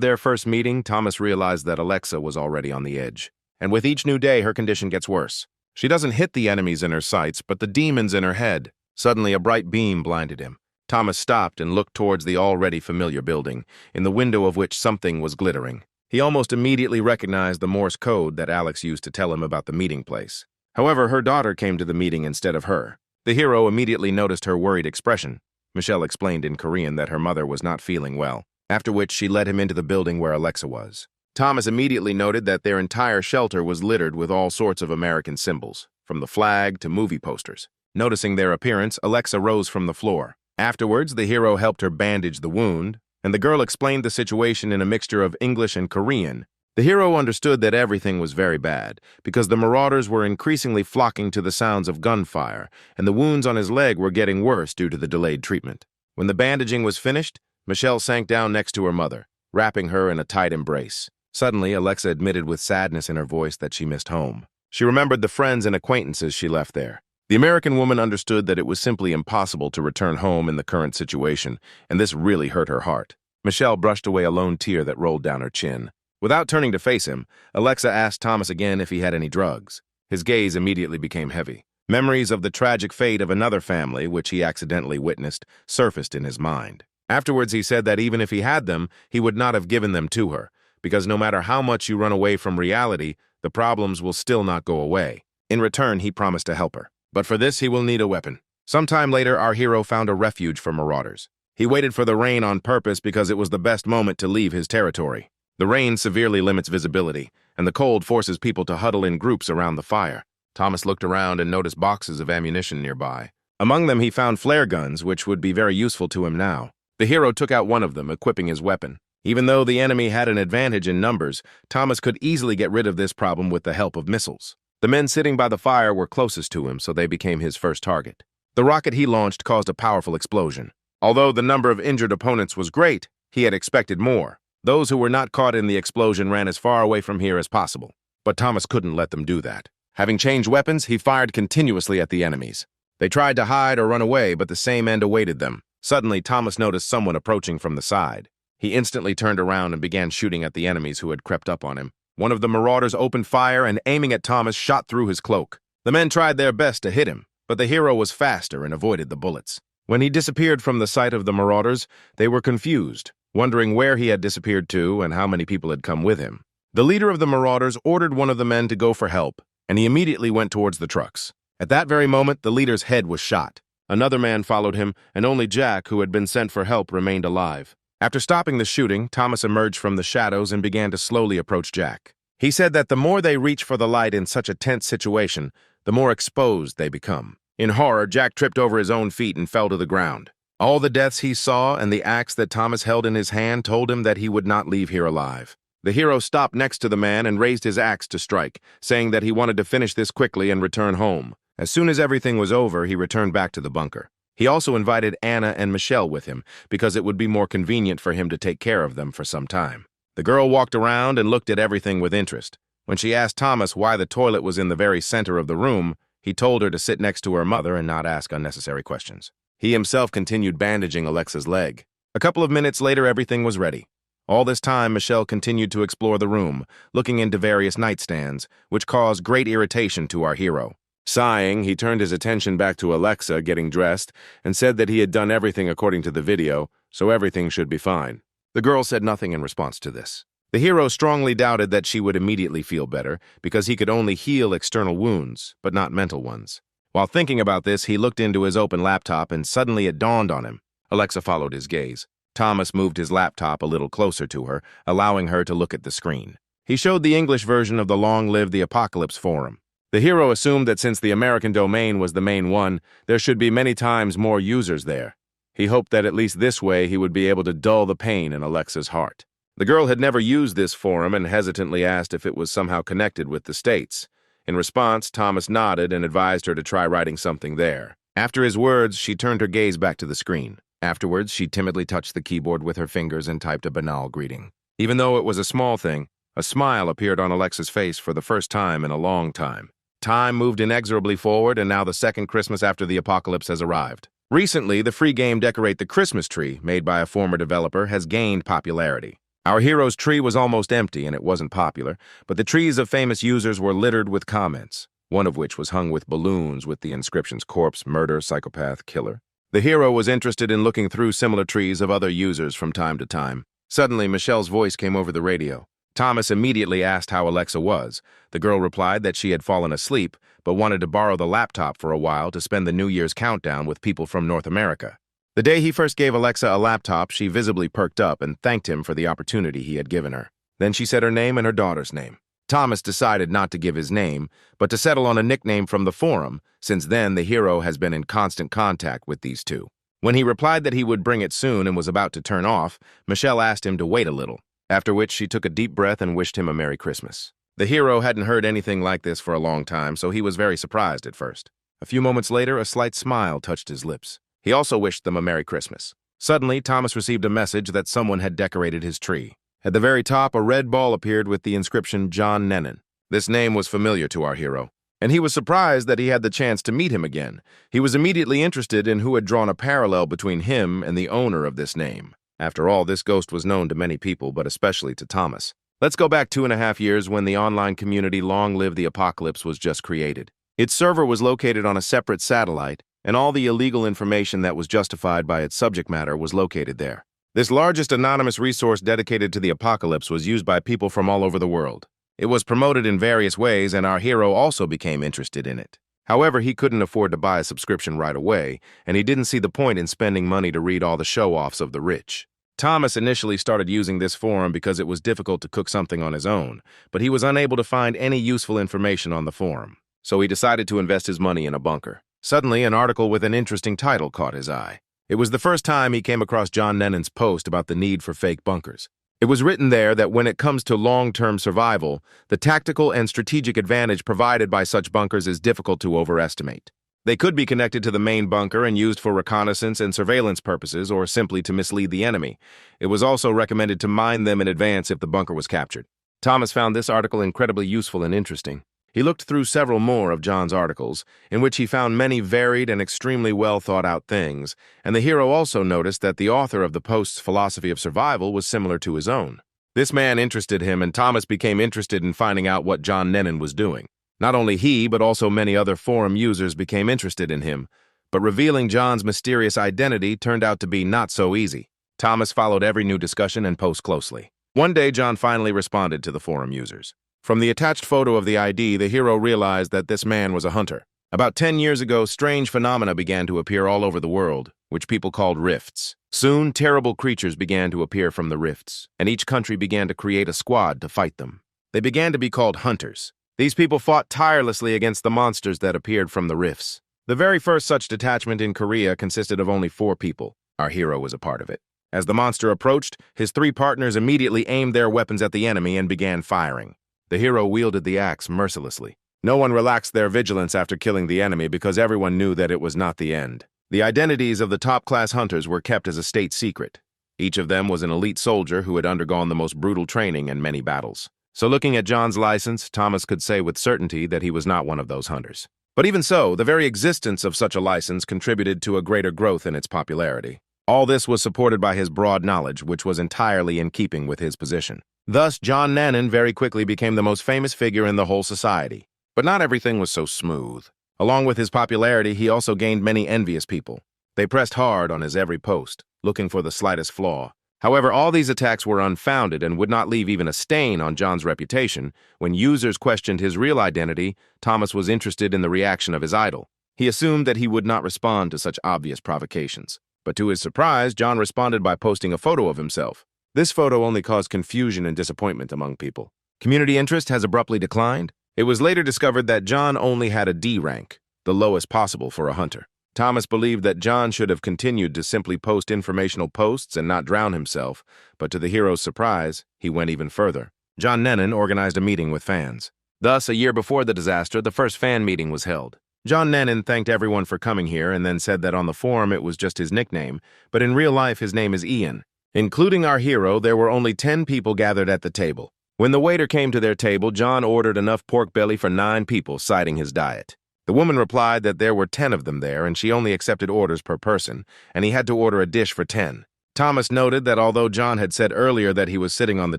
their first meeting, Thomas realized that Alexa was already on the edge. And with each new day, her condition gets worse. She doesn't hit the enemies in her sights, but the demons in her head. Suddenly, a bright beam blinded him. Thomas stopped and looked towards the already familiar building, in the window of which something was glittering. He almost immediately recognized the Morse code that Alex used to tell him about the meeting place. However, her daughter came to the meeting instead of her. The hero immediately noticed her worried expression. Michelle explained in Korean that her mother was not feeling well, after which she led him into the building where Alexa was. Thomas immediately noted that their entire shelter was littered with all sorts of American symbols, from the flag to movie posters. Noticing their appearance, Alexa rose from the floor. Afterwards, the hero helped her bandage the wound, and the girl explained the situation in a mixture of English and Korean. The hero understood that everything was very bad, because the marauders were increasingly flocking to the sounds of gunfire, and the wounds on his leg were getting worse due to the delayed treatment. When the bandaging was finished, Michelle sank down next to her mother, wrapping her in a tight embrace. Suddenly, Alexa admitted with sadness in her voice that she missed home. She remembered the friends and acquaintances she left there. The American woman understood that it was simply impossible to return home in the current situation, and this really hurt her heart. Michelle brushed away a lone tear that rolled down her chin. Without turning to face him, Alexa asked Thomas again if he had any drugs. His gaze immediately became heavy. Memories of the tragic fate of another family, which he accidentally witnessed, surfaced in his mind. Afterwards, he said that even if he had them, he would not have given them to her, because no matter how much you run away from reality, the problems will still not go away. In return, he promised to help her. But for this, he will need a weapon. Sometime later, our hero found a refuge for marauders. He waited for the rain on purpose because it was the best moment to leave his territory. The rain severely limits visibility, and the cold forces people to huddle in groups around the fire. Thomas looked around and noticed boxes of ammunition nearby. Among them, he found flare guns, which would be very useful to him now. The hero took out one of them, equipping his weapon. Even though the enemy had an advantage in numbers, Thomas could easily get rid of this problem with the help of missiles. The men sitting by the fire were closest to him, so they became his first target. The rocket he launched caused a powerful explosion. Although the number of injured opponents was great, he had expected more. Those who were not caught in the explosion ran as far away from here as possible. But Thomas couldn't let them do that. Having changed weapons, he fired continuously at the enemies. They tried to hide or run away, but the same end awaited them. Suddenly, Thomas noticed someone approaching from the side. He instantly turned around and began shooting at the enemies who had crept up on him. One of the marauders opened fire and, aiming at Thomas, shot through his cloak. The men tried their best to hit him, but the hero was faster and avoided the bullets. When he disappeared from the sight of the marauders, they were confused, wondering where he had disappeared to and how many people had come with him. The leader of the marauders ordered one of the men to go for help, and he immediately went towards the trucks. At that very moment, the leader's head was shot. Another man followed him, and only Jack, who had been sent for help, remained alive. After stopping the shooting, Thomas emerged from the shadows and began to slowly approach Jack. He said that the more they reach for the light in such a tense situation, the more exposed they become. In horror, Jack tripped over his own feet and fell to the ground. All the deaths he saw and the axe that Thomas held in his hand told him that he would not leave here alive. The hero stopped next to the man and raised his axe to strike, saying that he wanted to finish this quickly and return home. As soon as everything was over, he returned back to the bunker. He also invited Anna and Michelle with him, because it would be more convenient for him to take care of them for some time. The girl walked around and looked at everything with interest. When she asked Thomas why the toilet was in the very center of the room, he told her to sit next to her mother and not ask unnecessary questions. He himself continued bandaging Alexa's leg. A couple of minutes later, everything was ready. All this time, Michelle continued to explore the room, looking into various nightstands, which caused great irritation to our hero. Sighing, he turned his attention back to Alexa getting dressed and said that he had done everything according to the video, so everything should be fine. The girl said nothing in response to this. The hero strongly doubted that she would immediately feel better because he could only heal external wounds, but not mental ones. While thinking about this, he looked into his open laptop and suddenly it dawned on him. Alexa followed his gaze. Thomas moved his laptop a little closer to her, allowing her to look at the screen. He showed the English version of the Long Live the Apocalypse forum. The hero assumed that since the American domain was the main one, there should be many times more users there. He hoped that at least this way he would be able to dull the pain in Alexa's heart. The girl had never used this forum and hesitantly asked if it was somehow connected with the States. In response, Thomas nodded and advised her to try writing something there. After his words, she turned her gaze back to the screen. Afterwards, she timidly touched the keyboard with her fingers and typed a banal greeting. Even though it was a small thing, a smile appeared on Alexa's face for the first time in a long time. Time moved inexorably forward, and now the second Christmas after the apocalypse has arrived. Recently, the free game Decorate the Christmas Tree, made by a former developer, has gained popularity. Our hero's tree was almost empty and it wasn't popular, but the trees of famous users were littered with comments, one of which was hung with balloons with the inscriptions corpse, murder, psychopath, killer. The hero was interested in looking through similar trees of other users from time to time. Suddenly, Michelle's voice came over the radio. Thomas immediately asked how Alexa was. The girl replied that she had fallen asleep, but wanted to borrow the laptop for a while to spend the New Year's countdown with people from North America. The day he first gave Alexa a laptop, she visibly perked up and thanked him for the opportunity he had given her. Then she said her name and her daughter's name. Thomas decided not to give his name, but to settle on a nickname from the forum, since then the hero has been in constant contact with these two. When he replied that he would bring it soon and was about to turn off, Michelle asked him to wait a little, after which she took a deep breath and wished him a Merry Christmas. The hero hadn't heard anything like this for a long time, so he was very surprised at first. A few moments later, a slight smile touched his lips. He also wished them a Merry Christmas. Suddenly, Thomas received a message that someone had decorated his tree. At the very top, a red ball appeared with the inscription John Nennan. This name was familiar to our hero, and he was surprised that he had the chance to meet him again. He was immediately interested in who had drawn a parallel between him and the owner of this name. After all, this ghost was known to many people, but especially to Thomas. Let's go back 2.5 years when the online community Long Live the Apocalypse was just created. Its server was located on a separate satellite, and all the illegal information that was justified by its subject matter was located there. This largest anonymous resource dedicated to the apocalypse was used by people from all over the world. It was promoted in various ways, and our hero also became interested in it. However, he couldn't afford to buy a subscription right away, and he didn't see the point in spending money to read all the show-offs of the rich. Thomas initially started using this forum because it was difficult to cook something on his own, but he was unable to find any useful information on the forum. So he decided to invest his money in a bunker. Suddenly, an article with an interesting title caught his eye. It was the first time he came across John Lennon's post about the need for fake bunkers. It was written there that when it comes to long-term survival, the tactical and strategic advantage provided by such bunkers is difficult to overestimate. They could be connected to the main bunker and used for reconnaissance and surveillance purposes, or simply to mislead the enemy. It was also recommended to mine them in advance if the bunker was captured. Thomas found this article incredibly useful and interesting. He looked through several more of John's articles, in which he found many varied and extremely well-thought-out things, and the hero also noticed that the author of the post's philosophy of survival was similar to his own. This man interested him, and Thomas became interested in finding out what John Lennon was doing. Not only he, but also many other forum users became interested in him, but revealing John's mysterious identity turned out to be not so easy. Thomas followed every new discussion and post closely. One day, John finally responded to the forum users. From the attached photo of the ID, the hero realized that this man was a hunter. About 10 years ago, strange phenomena began to appear all over the world, which people called rifts. Soon, terrible creatures began to appear from the rifts, and each country began to create a squad to fight them. They began to be called hunters. These people fought tirelessly against the monsters that appeared from the rifts. The very first such detachment in Korea consisted of only 4 people. Our hero was a part of it. As the monster approached, his 3 partners immediately aimed their weapons at the enemy and began firing. The hero wielded the axe mercilessly. No one relaxed their vigilance after killing the enemy because everyone knew that it was not the end. The identities of the top-class hunters were kept as a state secret. Each of them was an elite soldier who had undergone the most brutal training and many battles. So looking at John's license, Thomas could say with certainty that he was not one of those hunters. But even so, the very existence of such a license contributed to a greater growth in its popularity. All this was supported by his broad knowledge, which was entirely in keeping with his position. Thus, John Lennon very quickly became the most famous figure in the whole society. But not everything was so smooth. Along with his popularity, he also gained many envious people. They pressed hard on his every post, looking for the slightest flaw. However, all these attacks were unfounded and would not leave even a stain on John's reputation. When users questioned his real identity, Thomas was interested in the reaction of his idol. He assumed that he would not respond to such obvious provocations. But to his surprise, John responded by posting a photo of himself. This photo only caused confusion and disappointment among people. Community interest has abruptly declined. It was later discovered that John only had a D rank, the lowest possible for a hunter. Thomas believed that John should have continued to simply post informational posts and not drown himself, but to the hero's surprise, he went even further. John Lennon organized a meeting with fans. Thus, a year before the disaster, the first fan meeting was held. John Lennon thanked everyone for coming here and then said that on the forum it was just his nickname, but in real life his name is Ian. Including our hero, there were only 10 people gathered at the table. When the waiter came to their table, John ordered enough pork belly for 9 people, citing his diet. The woman replied that there were 10 of them there and she only accepted orders per person, and he had to order a dish for 10. Thomas noted that although John had said earlier that he was sitting on the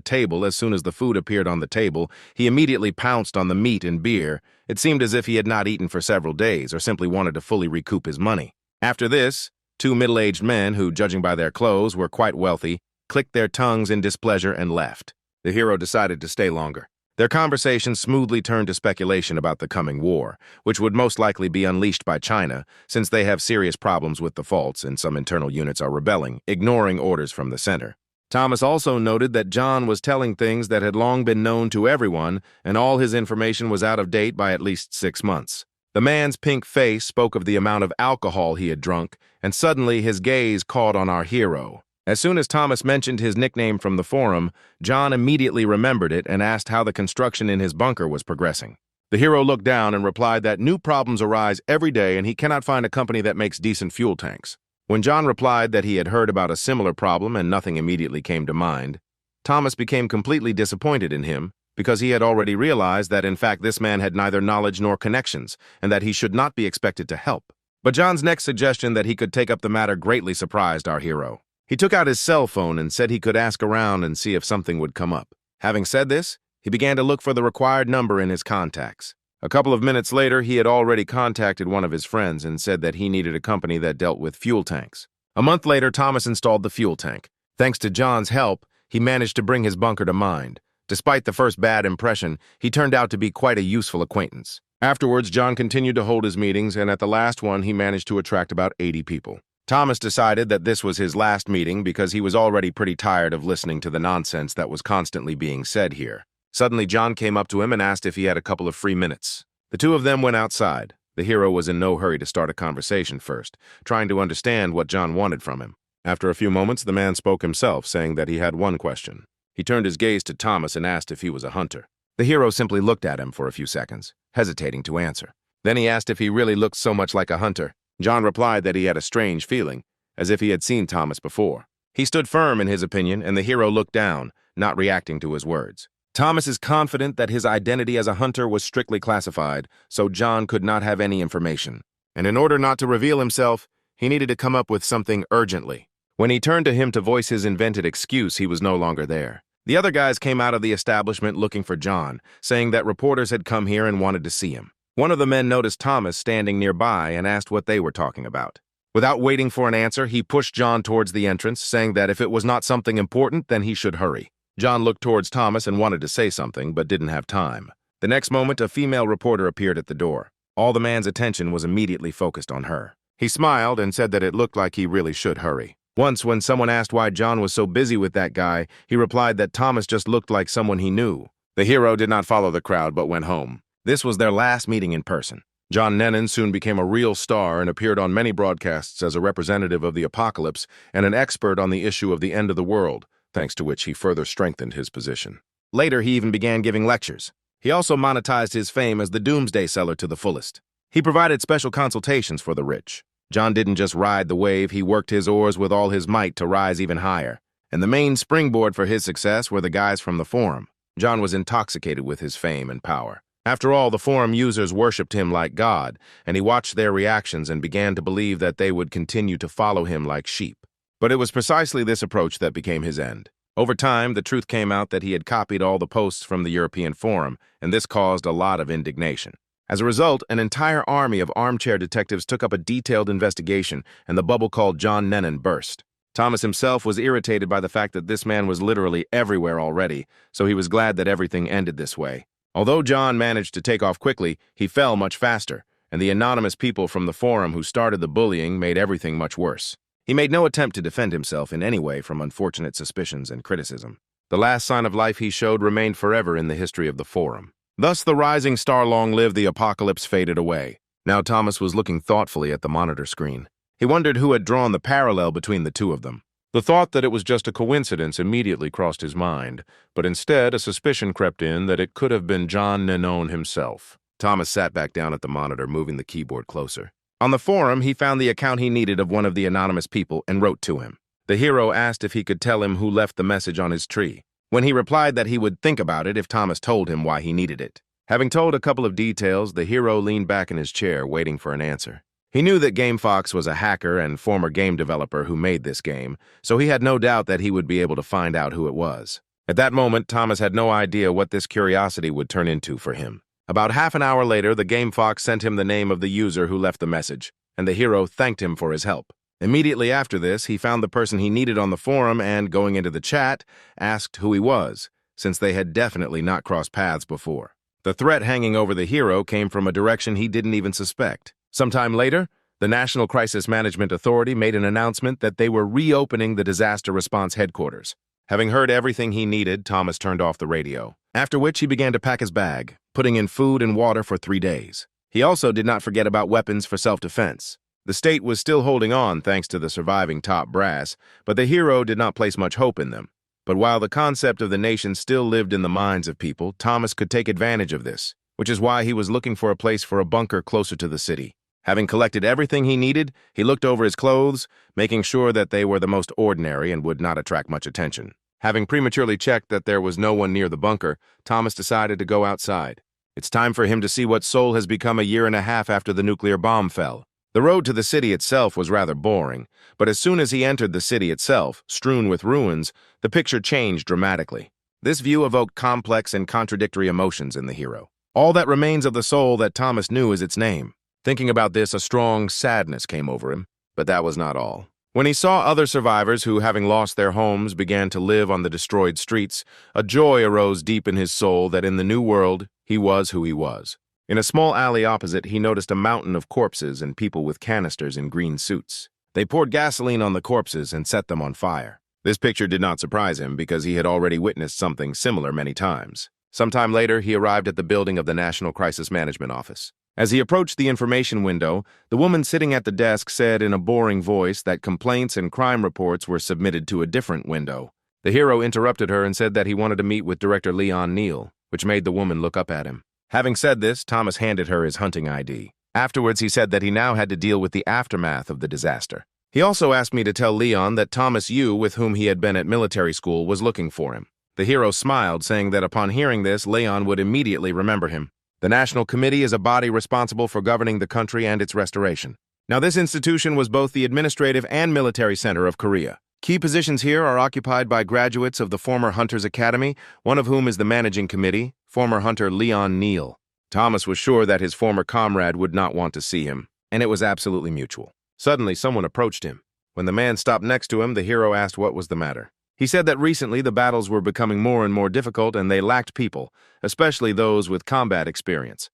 table, as soon as the food appeared on the table, he immediately pounced on the meat and beer. It seemed as if he had not eaten for several days or simply wanted to fully recoup his money. After this, 2 middle-aged men who, judging by their clothes, were quite wealthy, clicked their tongues in displeasure and left. The hero decided to stay longer. Their conversation smoothly turned to speculation about the coming war, which would most likely be unleashed by China, since they have serious problems with the faults and some internal units are rebelling, ignoring orders from the center. Thomas also noted that John was telling things that had long been known to everyone, and all his information was out of date by at least 6 months. The man's pink face spoke of the amount of alcohol he had drunk, and suddenly his gaze caught on our hero. As soon as Thomas mentioned his nickname from the forum, John immediately remembered it and asked how the construction in his bunker was progressing. The hero looked down and replied that new problems arise every day and he cannot find a company that makes decent fuel tanks. When John replied that he had heard about a similar problem and nothing immediately came to mind, Thomas became completely disappointed in him because he had already realized that in fact this man had neither knowledge nor connections and that he should not be expected to help. But John's next suggestion that he could take up the matter greatly surprised our hero. He took out his cell phone and said he could ask around and see if something would come up. Having said this, he began to look for the required number in his contacts. A couple of minutes later, he had already contacted one of his friends and said that he needed a company that dealt with fuel tanks. A month later, Thomas installed the fuel tank. Thanks to John's help, he managed to bring his bunker to mind. Despite the first bad impression, he turned out to be quite a useful acquaintance. Afterwards, John continued to hold his meetings, and at the last one, he managed to attract about 80 people. Thomas decided that this was his last meeting because he was already pretty tired of listening to the nonsense that was constantly being said here. Suddenly, John came up to him and asked if he had a couple of free minutes. The two of them went outside. The hero was in no hurry to start a conversation first, trying to understand what John wanted from him. After a few moments, the man spoke himself, saying that he had one question. He turned his gaze to Thomas and asked if he was a hunter. The hero simply looked at him for a few seconds, hesitating to answer. Then he asked if he really looked so much like a hunter. John replied that he had a strange feeling, as if he had seen Thomas before. He stood firm in his opinion, and the hero looked down, not reacting to his words. Thomas is confident that his identity as a hunter was strictly classified, so John could not have any information. And in order not to reveal himself, he needed to come up with something urgently. When he turned to him to voice his invented excuse, he was no longer there. The other guys came out of the establishment looking for John, saying that reporters had come here and wanted to see him. One of the men noticed Thomas standing nearby and asked what they were talking about. Without waiting for an answer, he pushed John towards the entrance, saying that if it was not something important, then he should hurry. John looked towards Thomas and wanted to say something, but didn't have time. The next moment, a female reporter appeared at the door. All the man's attention was immediately focused on her. He smiled and said that it looked like he really should hurry. Once, when someone asked why John was so busy with that guy, he replied that Thomas just looked like someone he knew. The hero did not follow the crowd but went home. This was their last meeting in person. John Nennan soon became a real star and appeared on many broadcasts as a representative of the apocalypse and an expert on the issue of the end of the world, thanks to which he further strengthened his position. Later, he even began giving lectures. He also monetized his fame as the doomsday seller to the fullest. He provided special consultations for the rich. John didn't just ride the wave, he worked his oars with all his might to rise even higher. And the main springboard for his success were the guys from the forum. John was intoxicated with his fame and power. After all, the forum users worshipped him like God, and he watched their reactions and began to believe that they would continue to follow him like sheep. But it was precisely this approach that became his end. Over time, the truth came out that he had copied all the posts from the European forum, and this caused a lot of indignation. As a result, an entire army of armchair detectives took up a detailed investigation, and the bubble called John Nennan burst. Thomas himself was irritated by the fact that this man was literally everywhere already, so he was glad that everything ended this way. Although John managed to take off quickly, he fell much faster, and the anonymous people from the forum who started the bullying made everything much worse. He made no attempt to defend himself in any way from unfortunate suspicions and criticism. The last sign of life he showed remained forever in the history of the forum. Thus, the rising star long live the apocalypse faded away. Now Thomas was looking thoughtfully at the monitor screen. He wondered who had drawn the parallel between the two of them. The thought that it was just a coincidence immediately crossed his mind, but instead a suspicion crept in that it could have been John Nennan himself. Thomas sat back down at the monitor, moving the keyboard closer. On the forum, he found the account he needed of one of the anonymous people and wrote to him. The hero asked if he could tell him who left the message on his tree. When he replied that he would think about it if Thomas told him why he needed it. Having told a couple of details, the hero leaned back in his chair, waiting for an answer. He knew that GameFox was a hacker and former game developer who made this game, so he had no doubt that he would be able to find out who it was. At that moment, Thomas had no idea what this curiosity would turn into for him. About half an hour later, the GameFox sent him the name of the user who left the message, and the hero thanked him for his help. Immediately after this, he found the person he needed on the forum and, going into the chat, asked who he was, since they had definitely not crossed paths before. The threat hanging over the hero came from a direction he didn't even suspect. Sometime later, the National Crisis Management Authority made an announcement that they were reopening the disaster response headquarters. Having heard everything he needed, Thomas turned off the radio, after which he began to pack his bag, putting in food and water for 3 days. He also did not forget about weapons for self-defense. The state was still holding on thanks to the surviving top brass, but the hero did not place much hope in them. But while the concept of the nation still lived in the minds of people, Thomas could take advantage of this, which is why he was looking for a place for a bunker closer to the city. Having collected everything he needed, he looked over his clothes, making sure that they were the most ordinary and would not attract much attention. Having prematurely checked that there was no one near the bunker, Thomas decided to go outside. It's time for him to see what Seoul has become a year and a half after the nuclear bomb fell. The road to the city itself was rather boring, but as soon as he entered the city itself, strewn with ruins, the picture changed dramatically. This view evoked complex and contradictory emotions in the hero. All that remains of the soul that Thomas knew is its name. Thinking about this, a strong sadness came over him, but that was not all. When he saw other survivors who, having lost their homes, began to live on the destroyed streets, a joy arose deep in his soul that in the new world, he was who he was. In a small alley opposite, he noticed a mountain of corpses and people with canisters in green suits. They poured gasoline on the corpses and set them on fire. This picture did not surprise him because he had already witnessed something similar many times. Sometime later, he arrived at the building of the National Crisis Management Office. As he approached the information window, the woman sitting at the desk said in a boring voice that complaints and crime reports were submitted to a different window. The hero interrupted her and said that he wanted to meet with Director Leon Neal, which made the woman look up at him. Having said this, Thomas handed her his hunting ID. Afterwards, he said that he now had to deal with the aftermath of the disaster. He also asked me to tell Leon that Thomas Yu, with whom he had been at military school, was looking for him. The hero smiled, saying that upon hearing this, Leon would immediately remember him. The National Committee is a body responsible for governing the country and its restoration. Now, this institution was both the administrative and military center of Korea. Key positions here are occupied by graduates of the former Hunters Academy, one of whom is the managing committee, former hunter Leon Neal. Thomas was sure that his former comrade would not want to see him, and it was absolutely mutual. Suddenly, someone approached him. When the man stopped next to him, the hero asked what was the matter. He said that recently the battles were becoming more and more difficult and they lacked people, especially those with combat experience.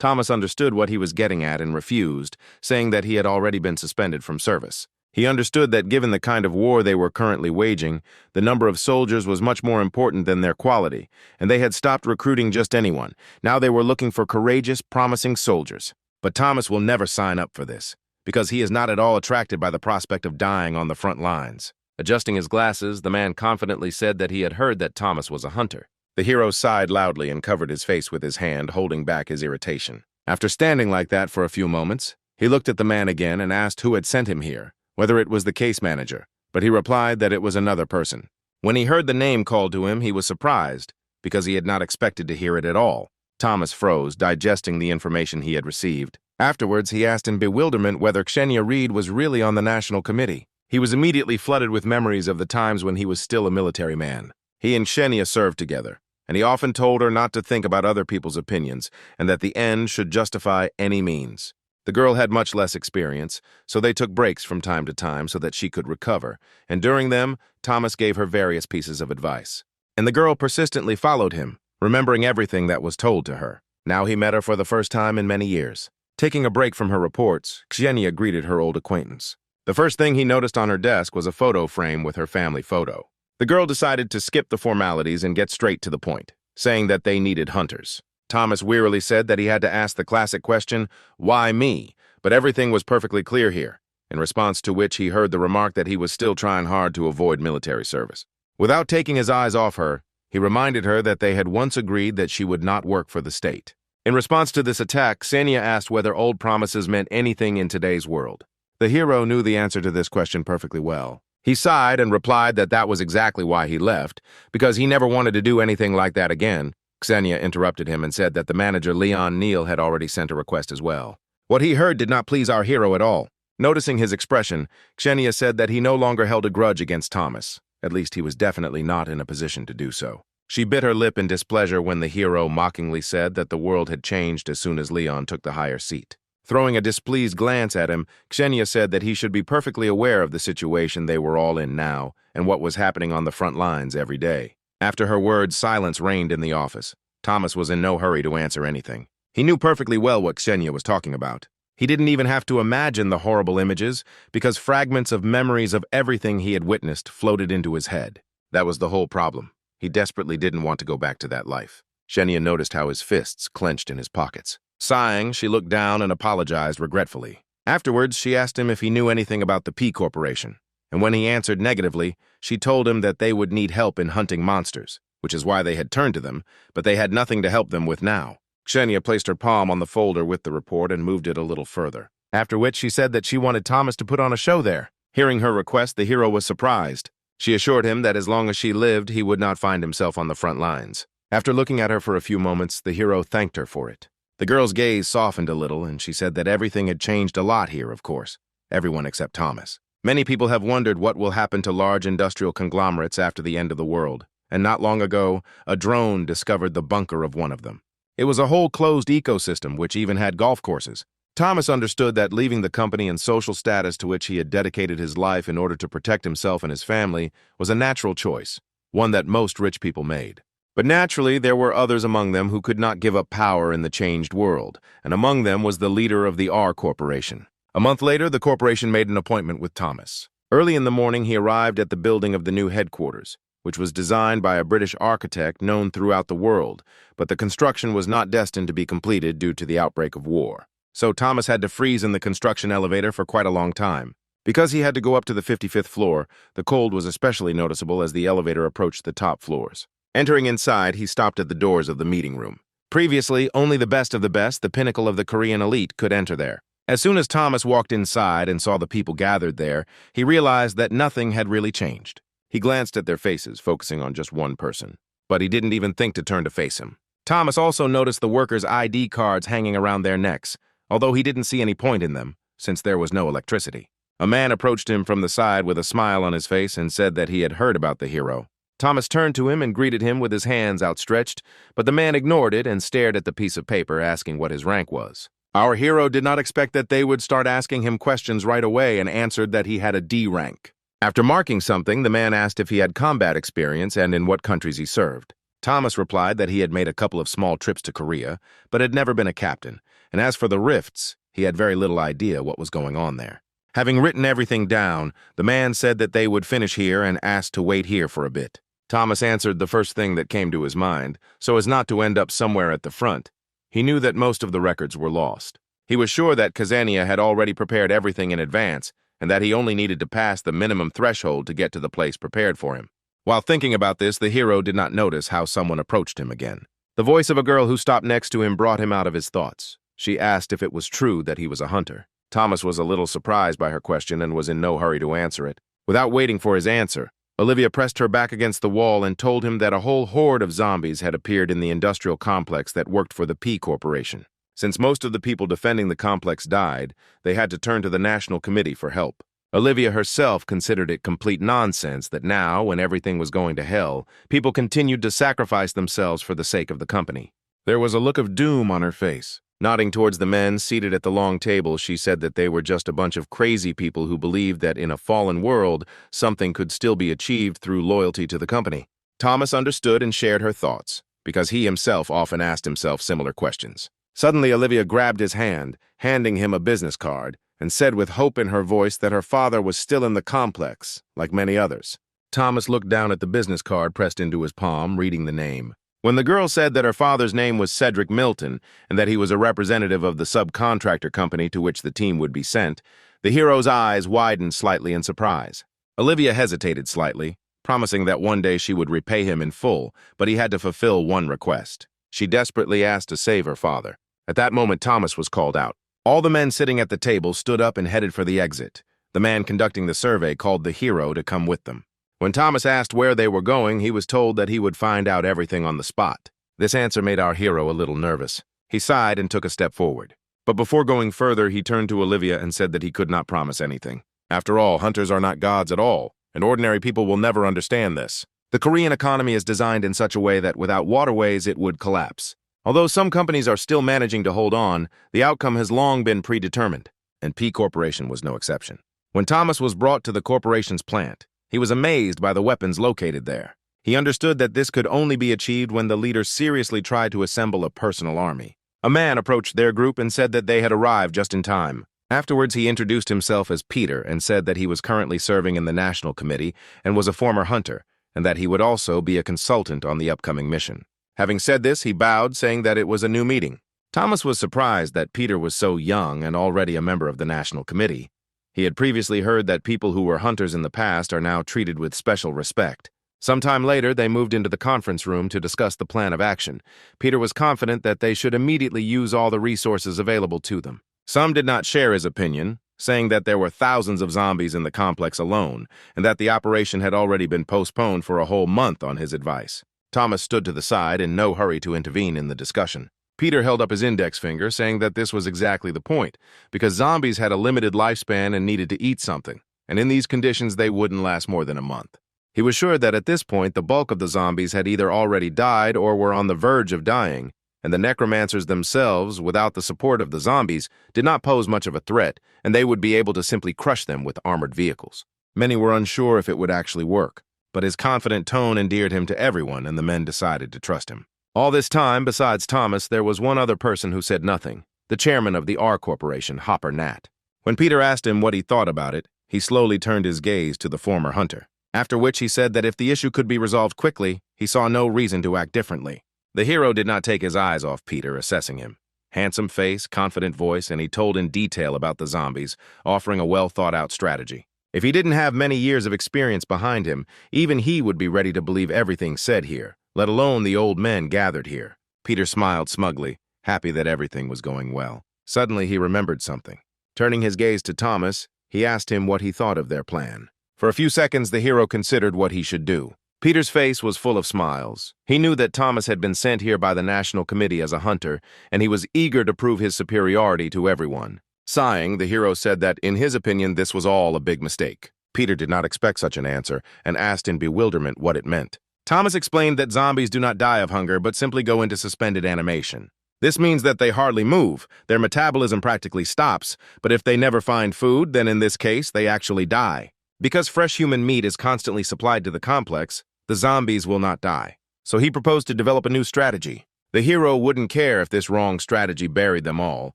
Thomas understood what he was getting at and refused, saying that he had already been suspended from service. He understood that given the kind of war they were currently waging, the number of soldiers was much more important than their quality, and they had stopped recruiting just anyone. Now they were looking for courageous, promising soldiers. But Thomas will never sign up for this, because he is not at all attracted by the prospect of dying on the front lines. Adjusting his glasses, the man confidently said that he had heard that Thomas was a hunter. The hero sighed loudly and covered his face with his hand, holding back his irritation. After standing like that for a few moments, he looked at the man again and asked who had sent him here, whether it was the case manager, but he replied that it was another person. When he heard the name called to him, he was surprised, because he had not expected to hear it at all. Thomas froze, digesting the information he had received. Afterwards, he asked in bewilderment whether Ksenia Reed was really on the National Committee. He was immediately flooded with memories of the times when he was still a military man. He and Ksenia served together, and he often told her not to think about other people's opinions and that the end should justify any means. The girl had much less experience, so they took breaks from time to time so that she could recover, and during them, Thomas gave her various pieces of advice. And the girl persistently followed him, remembering everything that was told to her. Now he met her for the first time in many years. Taking a break from her reports, Ksenia greeted her old acquaintance. The first thing he noticed on her desk was a photo frame with her family photo. The girl decided to skip the formalities and get straight to the point, saying that they needed hunters. Thomas wearily said that he had to ask the classic question, "Why me?" But everything was perfectly clear here, in response to which he heard the remark that he was still trying hard to avoid military service. Without taking his eyes off her, he reminded her that they had once agreed that she would not work for the state. In response to this attack, Ksenia asked whether old promises meant anything in today's world. The hero knew the answer to this question perfectly well. He sighed and replied that that was exactly why he left, because he never wanted to do anything like that again. Ksenia interrupted him and said that the manager Leon Neal had already sent a request as well. What he heard did not please our hero at all. Noticing his expression, Ksenia said that he no longer held a grudge against Thomas. At least he was definitely not in a position to do so. She bit her lip in displeasure when the hero mockingly said that the world had changed as soon as Leon took the higher seat. Throwing a displeased glance at him, Ksenia said that he should be perfectly aware of the situation they were all in now and what was happening on the front lines every day. After her words, silence reigned in the office. Thomas was in no hurry to answer anything. He knew perfectly well what Ksenia was talking about. He didn't even have to imagine the horrible images because fragments of memories of everything he had witnessed floated into his head. That was the whole problem. He desperately didn't want to go back to that life. Ksenia noticed how his fists clenched in his pockets. Sighing, she looked down and apologized regretfully. Afterwards, she asked him if he knew anything about the P Corporation, and when he answered negatively, she told him that they would need help in hunting monsters, which is why they had turned to them, but they had nothing to help them with now. Ksenia placed her palm on the folder with the report and moved it a little further, after which she said that she wanted Thomas to put on a show there. Hearing her request, the hero was surprised. She assured him that as long as she lived, he would not find himself on the front lines. After looking at her for a few moments, the hero thanked her for it. The girl's gaze softened a little, and she said that everything had changed a lot here, of course. Everyone except Thomas. Many people have wondered what will happen to large industrial conglomerates after the end of the world, and not long ago, a drone discovered the bunker of one of them. It was a whole closed ecosystem which even had golf courses. Thomas understood that leaving the company and social status to which he had dedicated his life in order to protect himself and his family was a natural choice, one that most rich people made. But naturally, there were others among them who could not give up power in the changed world, and among them was the leader of the R Corporation. A month later, the corporation made an appointment with Thomas. Early in the morning, he arrived at the building of the new headquarters, which was designed by a British architect known throughout the world, but the construction was not destined to be completed due to the outbreak of war. So Thomas had to freeze in the construction elevator for quite a long time. Because he had to go up to the 55th floor, the cold was especially noticeable as the elevator approached the top floors. Entering inside, he stopped at the doors of the meeting room. Previously, only the best of the best, the pinnacle of the Korean elite, could enter there. As soon as Thomas walked inside and saw the people gathered there, he realized that nothing had really changed. He glanced at their faces, focusing on just one person. But he didn't even think to turn to face him. Thomas also noticed the workers' ID cards hanging around their necks, although he didn't see any point in them, since there was no electricity. A man approached him from the side with a smile on his face and said that he had heard about the hero. Thomas turned to him and greeted him with his hands outstretched, but the man ignored it and stared at the piece of paper, asking what his rank was. Our hero did not expect that they would start asking him questions right away and answered that he had a D rank. After marking something, the man asked if he had combat experience and in what countries he served. Thomas replied that he had made a couple of small trips to Korea, but had never been a captain, and as for the rifts, he had very little idea what was going on there. Having written everything down, the man said that they would finish here and asked to wait here for a bit. Thomas answered the first thing that came to his mind, so as not to end up somewhere at the front. He knew that most of the records were lost. He was sure that Kazania had already prepared everything in advance, and that he only needed to pass the minimum threshold to get to the place prepared for him. While thinking about this, the hero did not notice how someone approached him again. The voice of a girl who stopped next to him brought him out of his thoughts. She asked if it was true that he was a hunter. Thomas was a little surprised by her question and was in no hurry to answer it. Without waiting for his answer, Olivia pressed her back against the wall and told him that a whole horde of zombies had appeared in the industrial complex that worked for the P Corporation. Since most of the people defending the complex died, they had to turn to the National Committee for help. Olivia herself considered it complete nonsense that now, when everything was going to hell, people continued to sacrifice themselves for the sake of the company. There was a look of doom on her face. Nodding towards the men seated at the long table, she said that they were just a bunch of crazy people who believed that in a fallen world, something could still be achieved through loyalty to the company. Thomas understood and shared her thoughts, because he himself often asked himself similar questions. Suddenly, Olivia grabbed his hand, handing him a business card, and said with hope in her voice that her father was still in the complex, like many others. Thomas looked down at the business card pressed into his palm, reading the name. When the girl said that her father's name was Cedric Milton and that he was a representative of the subcontractor company to which the team would be sent, the hero's eyes widened slightly in surprise. Olivia hesitated slightly, promising that one day she would repay him in full, but he had to fulfill one request. She desperately asked to save her father. At that moment, Thomas was called out. All the men sitting at the table stood up and headed for the exit. The man conducting the survey called the hero to come with them. When Thomas asked where they were going, he was told that he would find out everything on the spot. This answer made our hero a little nervous. He sighed and took a step forward. But before going further, he turned to Olivia and said that he could not promise anything. After all, hunters are not gods at all, and ordinary people will never understand this. The Korean economy is designed in such a way that without waterways, it would collapse. Although some companies are still managing to hold on, the outcome has long been predetermined, and P Corporation was no exception. When Thomas was brought to the corporation's plant, he was amazed by the weapons located there. He understood that this could only be achieved when the leader seriously tried to assemble a personal army. A man approached their group and said that they had arrived just in time. Afterwards, he introduced himself as Peter and said that he was currently serving in the National Committee and was a former hunter, and that he would also be a consultant on the upcoming mission. Having said this, he bowed, saying that it was a new meeting. Thomas was surprised that Peter was so young and already a member of the National Committee. He had previously heard that people who were hunters in the past are now treated with special respect. Sometime later, they moved into the conference room to discuss the plan of action. Peter was confident that they should immediately use all the resources available to them. Some did not share his opinion, saying that there were thousands of zombies in the complex alone, and that the operation had already been postponed for a whole month on his advice. Thomas stood to the side in no hurry to intervene in the discussion. Peter held up his index finger, saying that this was exactly the point, because zombies had a limited lifespan and needed to eat something, and in these conditions they wouldn't last more than a month. He was sure that at this point the bulk of the zombies had either already died or were on the verge of dying, and the necromancers themselves, without the support of the zombies, did not pose much of a threat, and they would be able to simply crush them with armored vehicles. Many were unsure if it would actually work, but his confident tone endeared him to everyone, and the men decided to trust him. All this time, besides Thomas, there was one other person who said nothing, the chairman of the R Corporation, Hopper Nat. When Peter asked him what he thought about it, he slowly turned his gaze to the former hunter, after which he said that if the issue could be resolved quickly, he saw no reason to act differently. The hero did not take his eyes off Peter, assessing him. Handsome face, confident voice, and he told in detail about the zombies, offering a well-thought-out strategy. If he didn't have many years of experience behind him, even he would be ready to believe everything said here, let alone the old men gathered here. Peter smiled smugly, happy that everything was going well. Suddenly he remembered something. Turning his gaze to Thomas, he asked him what he thought of their plan. For a few seconds, the hero considered what he should do. Peter's face was full of smiles. He knew that Thomas had been sent here by the National Committee as a hunter, and he was eager to prove his superiority to everyone. Sighing, the hero said that, in his opinion, this was all a big mistake. Peter did not expect such an answer, and asked in bewilderment what it meant. Thomas explained that zombies do not die of hunger, but simply go into suspended animation. This means that they hardly move, their metabolism practically stops, but if they never find food, then in this case, they actually die. Because fresh human meat is constantly supplied to the complex, the zombies will not die. So he proposed to develop a new strategy. The hero wouldn't care if this wrong strategy buried them all,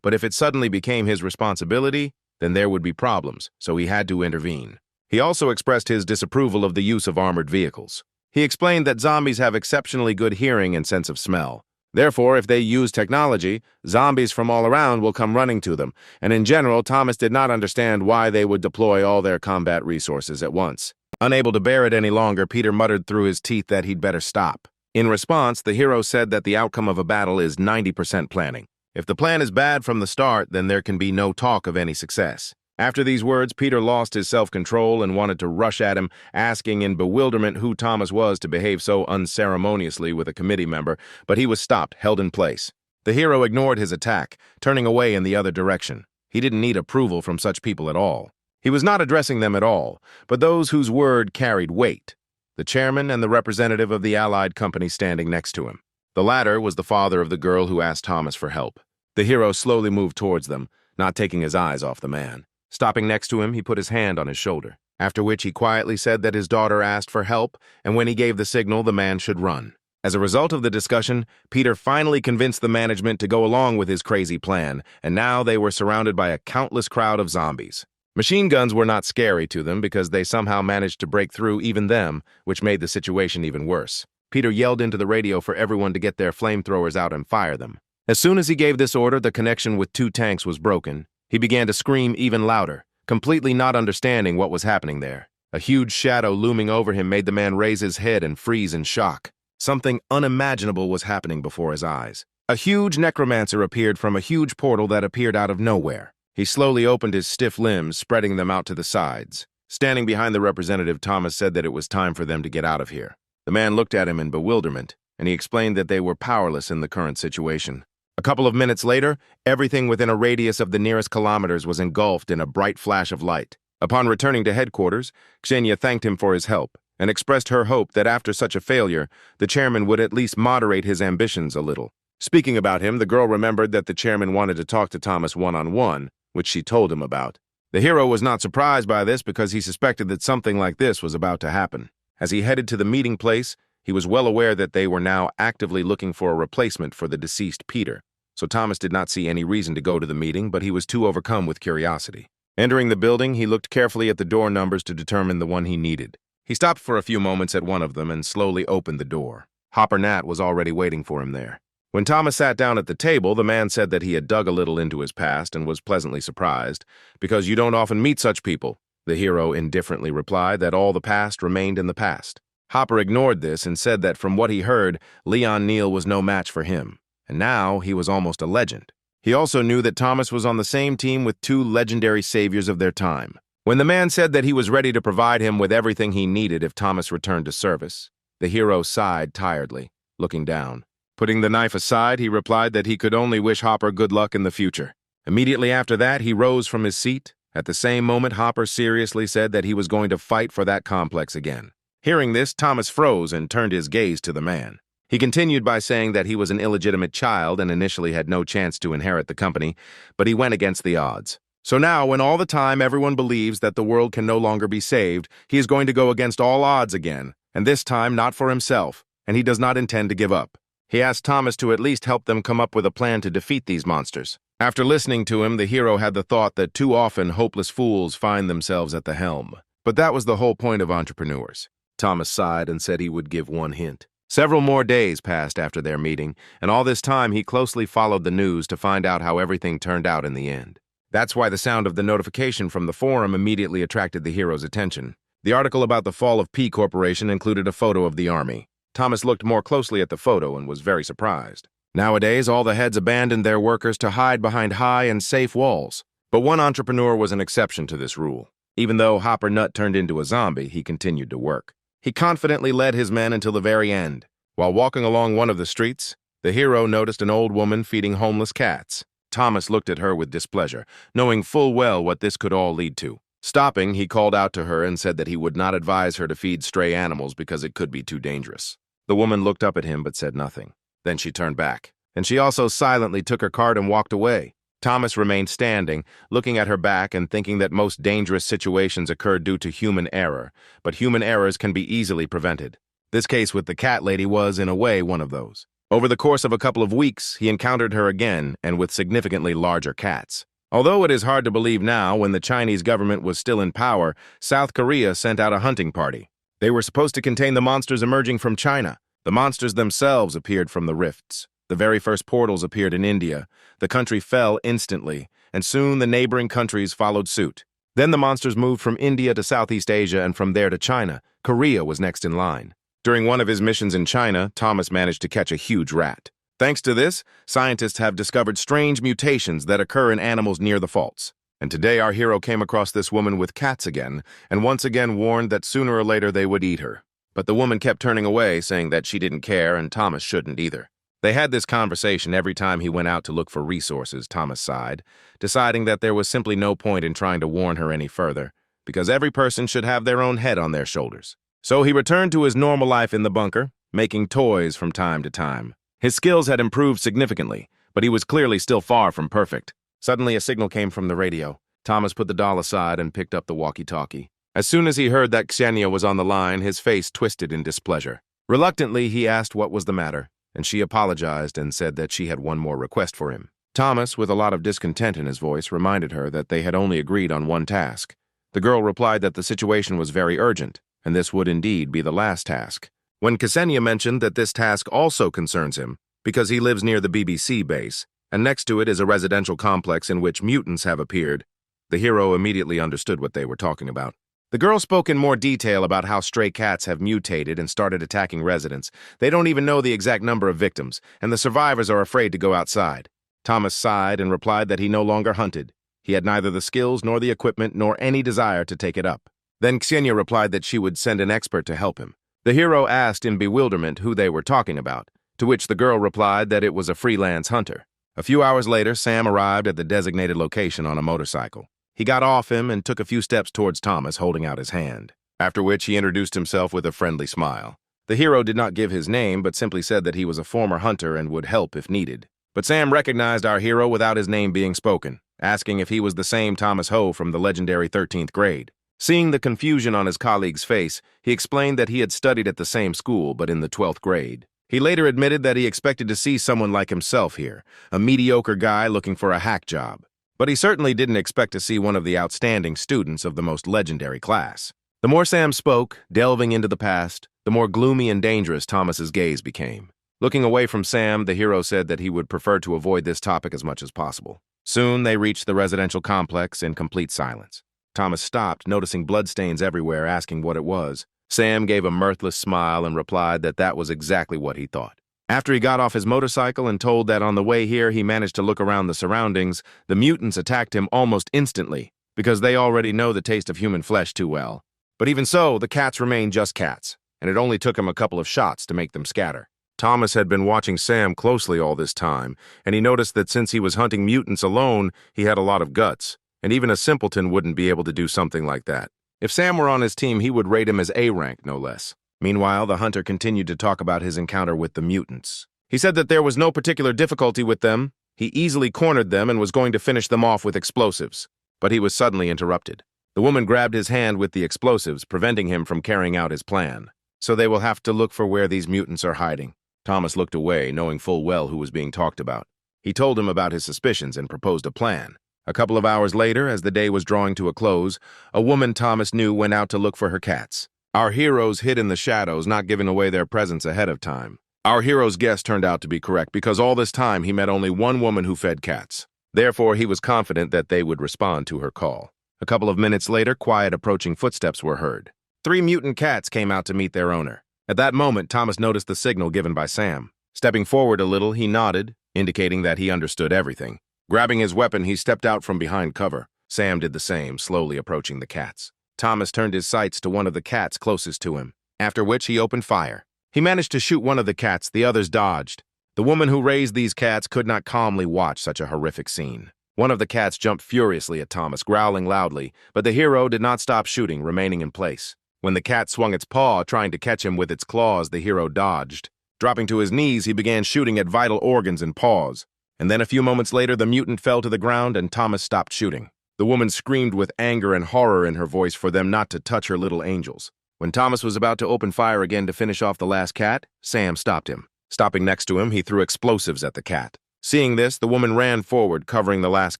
but if it suddenly became his responsibility, then there would be problems, so he had to intervene. He also expressed his disapproval of the use of armored vehicles. He explained that zombies have exceptionally good hearing and sense of smell. Therefore, if they use technology, zombies from all around will come running to them, and in general, Thomas did not understand why they would deploy all their combat resources at once. Unable to bear it any longer, Peter muttered through his teeth that he'd better stop. In response, the hero said that the outcome of a battle is 90% planning. If the plan is bad from the start, then there can be no talk of any success. After these words, Peter lost his self-control and wanted to rush at him, asking in bewilderment who Thomas was to behave so unceremoniously with a committee member, but he was stopped, held in place. The hero ignored his attack, turning away in the other direction. He didn't need approval from such people at all. He was not addressing them at all, but those whose word carried weight. The chairman and the representative of the allied company standing next to him. The latter was the father of the girl who asked Thomas for help. The hero slowly moved towards them, not taking his eyes off the man. Stopping next to him, he put his hand on his shoulder, after which he quietly said that his daughter asked for help, and when he gave the signal, the man should run. As a result of the discussion, Peter finally convinced the management to go along with his crazy plan, and now they were surrounded by a countless crowd of zombies. Machine guns were not scary to them because they somehow managed to break through even them, which made the situation even worse. Peter yelled into the radio for everyone to get their flamethrowers out and fire them. As soon as he gave this order, the connection with 2 tanks was broken. He began to scream even louder, completely not understanding what was happening there. A huge shadow looming over him made the man raise his head and freeze in shock. Something unimaginable was happening before his eyes. A huge necromancer appeared from a huge portal that appeared out of nowhere. He slowly opened his stiff limbs, spreading them out to the sides. Standing behind the representative, Thomas said that it was time for them to get out of here. The man looked at him in bewilderment, and he explained that they were powerless in the current situation. A couple of minutes later, everything within a radius of the nearest kilometers was engulfed in a bright flash of light. Upon returning to headquarters, Ksenia thanked him for his help and expressed her hope that after such a failure, the chairman would at least moderate his ambitions a little. Speaking about him, the girl remembered that the chairman wanted to talk to Thomas one-on-one, which she told him about. The hero was not surprised by this because he suspected that something like this was about to happen. As he headed to the meeting place, he was well aware that they were now actively looking for a replacement for the deceased Peter. So Thomas did not see any reason to go to the meeting, but he was too overcome with curiosity. Entering the building, he looked carefully at the door numbers to determine the one he needed. He stopped for a few moments at one of them and slowly opened the door. Hopper Nat was already waiting for him there. When Thomas sat down at the table, the man said that he had dug a little into his past and was pleasantly surprised, because you don't often meet such people. The hero indifferently replied that all the past remained in the past. Hopper ignored this and said that from what he heard, Leon Neal was no match for him. And now he was almost a legend. He also knew that Thomas was on the same team with 2 legendary saviors of their time. When the man said that he was ready to provide him with everything he needed if Thomas returned to service, the hero sighed tiredly, looking down. Putting the knife aside, he replied that he could only wish Hopper good luck in the future. Immediately after that, he rose from his seat. At the same moment, Hopper seriously said that he was going to fight for that complex again. Hearing this, Thomas froze and turned his gaze to the man. He continued by saying that he was an illegitimate child and initially had no chance to inherit the company, but he went against the odds. So now, when all the time everyone believes that the world can no longer be saved, he is going to go against all odds again, and this time not for himself, and he does not intend to give up. He asked Thomas to at least help them come up with a plan to defeat these monsters. After listening to him, the hero had the thought that too often hopeless fools find themselves at the helm. But that was the whole point of entrepreneurs. Thomas sighed and said he would give one hint. Several more days passed after their meeting, and all this time he closely followed the news to find out how everything turned out in the end. That's why the sound of the notification from the forum immediately attracted the hero's attention. The article about the fall of P Corporation included a photo of the army. Thomas looked more closely at the photo and was very surprised. Nowadays, all the heads abandoned their workers to hide behind high and safe walls. But one entrepreneur was an exception to this rule. Even though Hopper Nut turned into a zombie, he continued to work. He confidently led his men until the very end. While walking along one of the streets, the hero noticed an old woman feeding homeless cats. Thomas looked at her with displeasure, knowing full well what this could all lead to. Stopping, he called out to her and said that he would not advise her to feed stray animals because it could be too dangerous. The woman looked up at him but said nothing. Then she turned back, and she also silently took her cart and walked away. Thomas remained standing, looking at her back and thinking that most dangerous situations occur due to human error, but human errors can be easily prevented. This case with the cat lady was, in a way, one of those. Over the course of a couple of weeks, he encountered her again, and with significantly larger cats. Although it is hard to believe now, when the Chinese government was still in power, South Korea sent out a hunting party. They were supposed to contain the monsters emerging from China. The monsters themselves appeared from the rifts. The very first portals appeared in India. The country fell instantly, and soon the neighboring countries followed suit. Then the monsters moved from India to Southeast Asia and from there to China. Korea was next in line. During one of his missions in China, Thomas managed to catch a huge rat. Thanks to this, scientists have discovered strange mutations that occur in animals near the faults. And today our hero came across this woman with cats again, and once again warned that sooner or later they would eat her. But the woman kept turning away, saying that she didn't care and Thomas shouldn't either. They had this conversation every time he went out to look for resources, Thomas sighed, deciding that there was simply no point in trying to warn her any further, because every person should have their own head on their shoulders. So he returned to his normal life in the bunker, making toys from time to time. His skills had improved significantly, but he was clearly still far from perfect. Suddenly, a signal came from the radio. Thomas put the doll aside and picked up the walkie-talkie. As soon as he heard that Ksenia was on the line, his face twisted in displeasure. Reluctantly, he asked what was the matter, and she apologized and said that she had one more request for him. Thomas, with a lot of discontent in his voice, reminded her that they had only agreed on one task. The girl replied that the situation was very urgent, and this would indeed be the last task. When Ksenia mentioned that this task also concerns him, because he lives near the BBC base, and next to it is a residential complex in which mutants have appeared, the hero immediately understood what they were talking about. The girl spoke in more detail about how stray cats have mutated and started attacking residents. They don't even know the exact number of victims, and the survivors are afraid to go outside. Thomas sighed and replied that he no longer hunted. He had neither the skills nor the equipment nor any desire to take it up. Then Ksenia replied that she would send an expert to help him. The hero asked in bewilderment who they were talking about, to which the girl replied that it was a freelance hunter. A few hours later, Sam arrived at the designated location on a motorcycle. He got off him and took a few steps towards Thomas, holding out his hand, after which he introduced himself with a friendly smile. The hero did not give his name, but simply said that he was a former hunter and would help if needed. But Sam recognized our hero without his name being spoken, asking if he was the same Thomas Ho from the legendary 13th grade. Seeing the confusion on his colleague's face, he explained that he had studied at the same school, but in the 12th grade. He later admitted that he expected to see someone like himself here, a mediocre guy looking for a hack job. But he certainly didn't expect to see one of the outstanding students of the most legendary class. The more Sam spoke, delving into the past, the more gloomy and dangerous Thomas's gaze became. Looking away from Sam, the hero said that he would prefer to avoid this topic as much as possible. Soon they reached the residential complex in complete silence. Thomas stopped, noticing bloodstains everywhere, asking what it was. Sam gave a mirthless smile and replied that that was exactly what he thought. After he got off his motorcycle and told that on the way here he managed to look around the surroundings, the mutants attacked him almost instantly, because they already know the taste of human flesh too well. But even so, the cats remained just cats, and it only took him a couple of shots to make them scatter. Thomas had been watching Sam closely all this time, and he noticed that since he was hunting mutants alone, he had a lot of guts, and even a simpleton wouldn't be able to do something like that. If Sam were on his team, he would rate him as A rank, no less. Meanwhile, the hunter continued to talk about his encounter with the mutants. He said that there was no particular difficulty with them. He easily cornered them and was going to finish them off with explosives. But he was suddenly interrupted. The woman grabbed his hand with the explosives, preventing him from carrying out his plan. So they will have to look for where these mutants are hiding. Thomas looked away, knowing full well who was being talked about. He told him about his suspicions and proposed a plan. A couple of hours later, as the day was drawing to a close, a woman Thomas knew went out to look for her cats. Our heroes hid in the shadows, not giving away their presence ahead of time. Our hero's guess turned out to be correct because all this time he met only one woman who fed cats. Therefore, he was confident that they would respond to her call. A couple of minutes later, quiet approaching footsteps were heard. 3 mutant cats came out to meet their owner. At that moment, Thomas noticed the signal given by Sam. Stepping forward a little, he nodded, indicating that he understood everything. Grabbing his weapon, he stepped out from behind cover. Sam did the same, slowly approaching the cats. Thomas turned his sights to one of the cats closest to him, after which he opened fire. He managed to shoot one of the cats, the others dodged. The woman who raised these cats could not calmly watch such a horrific scene. One of the cats jumped furiously at Thomas, growling loudly, but the hero did not stop shooting, remaining in place. When the cat swung its paw, trying to catch him with its claws, the hero dodged. Dropping to his knees, he began shooting at vital organs and paws. And then a few moments later, the mutant fell to the ground and Thomas stopped shooting. The woman screamed with anger and horror in her voice for them not to touch her little angels. When Thomas was about to open fire again to finish off the last cat, Sam stopped him. Stopping next to him, he threw explosives at the cat. Seeing this, the woman ran forward, covering the last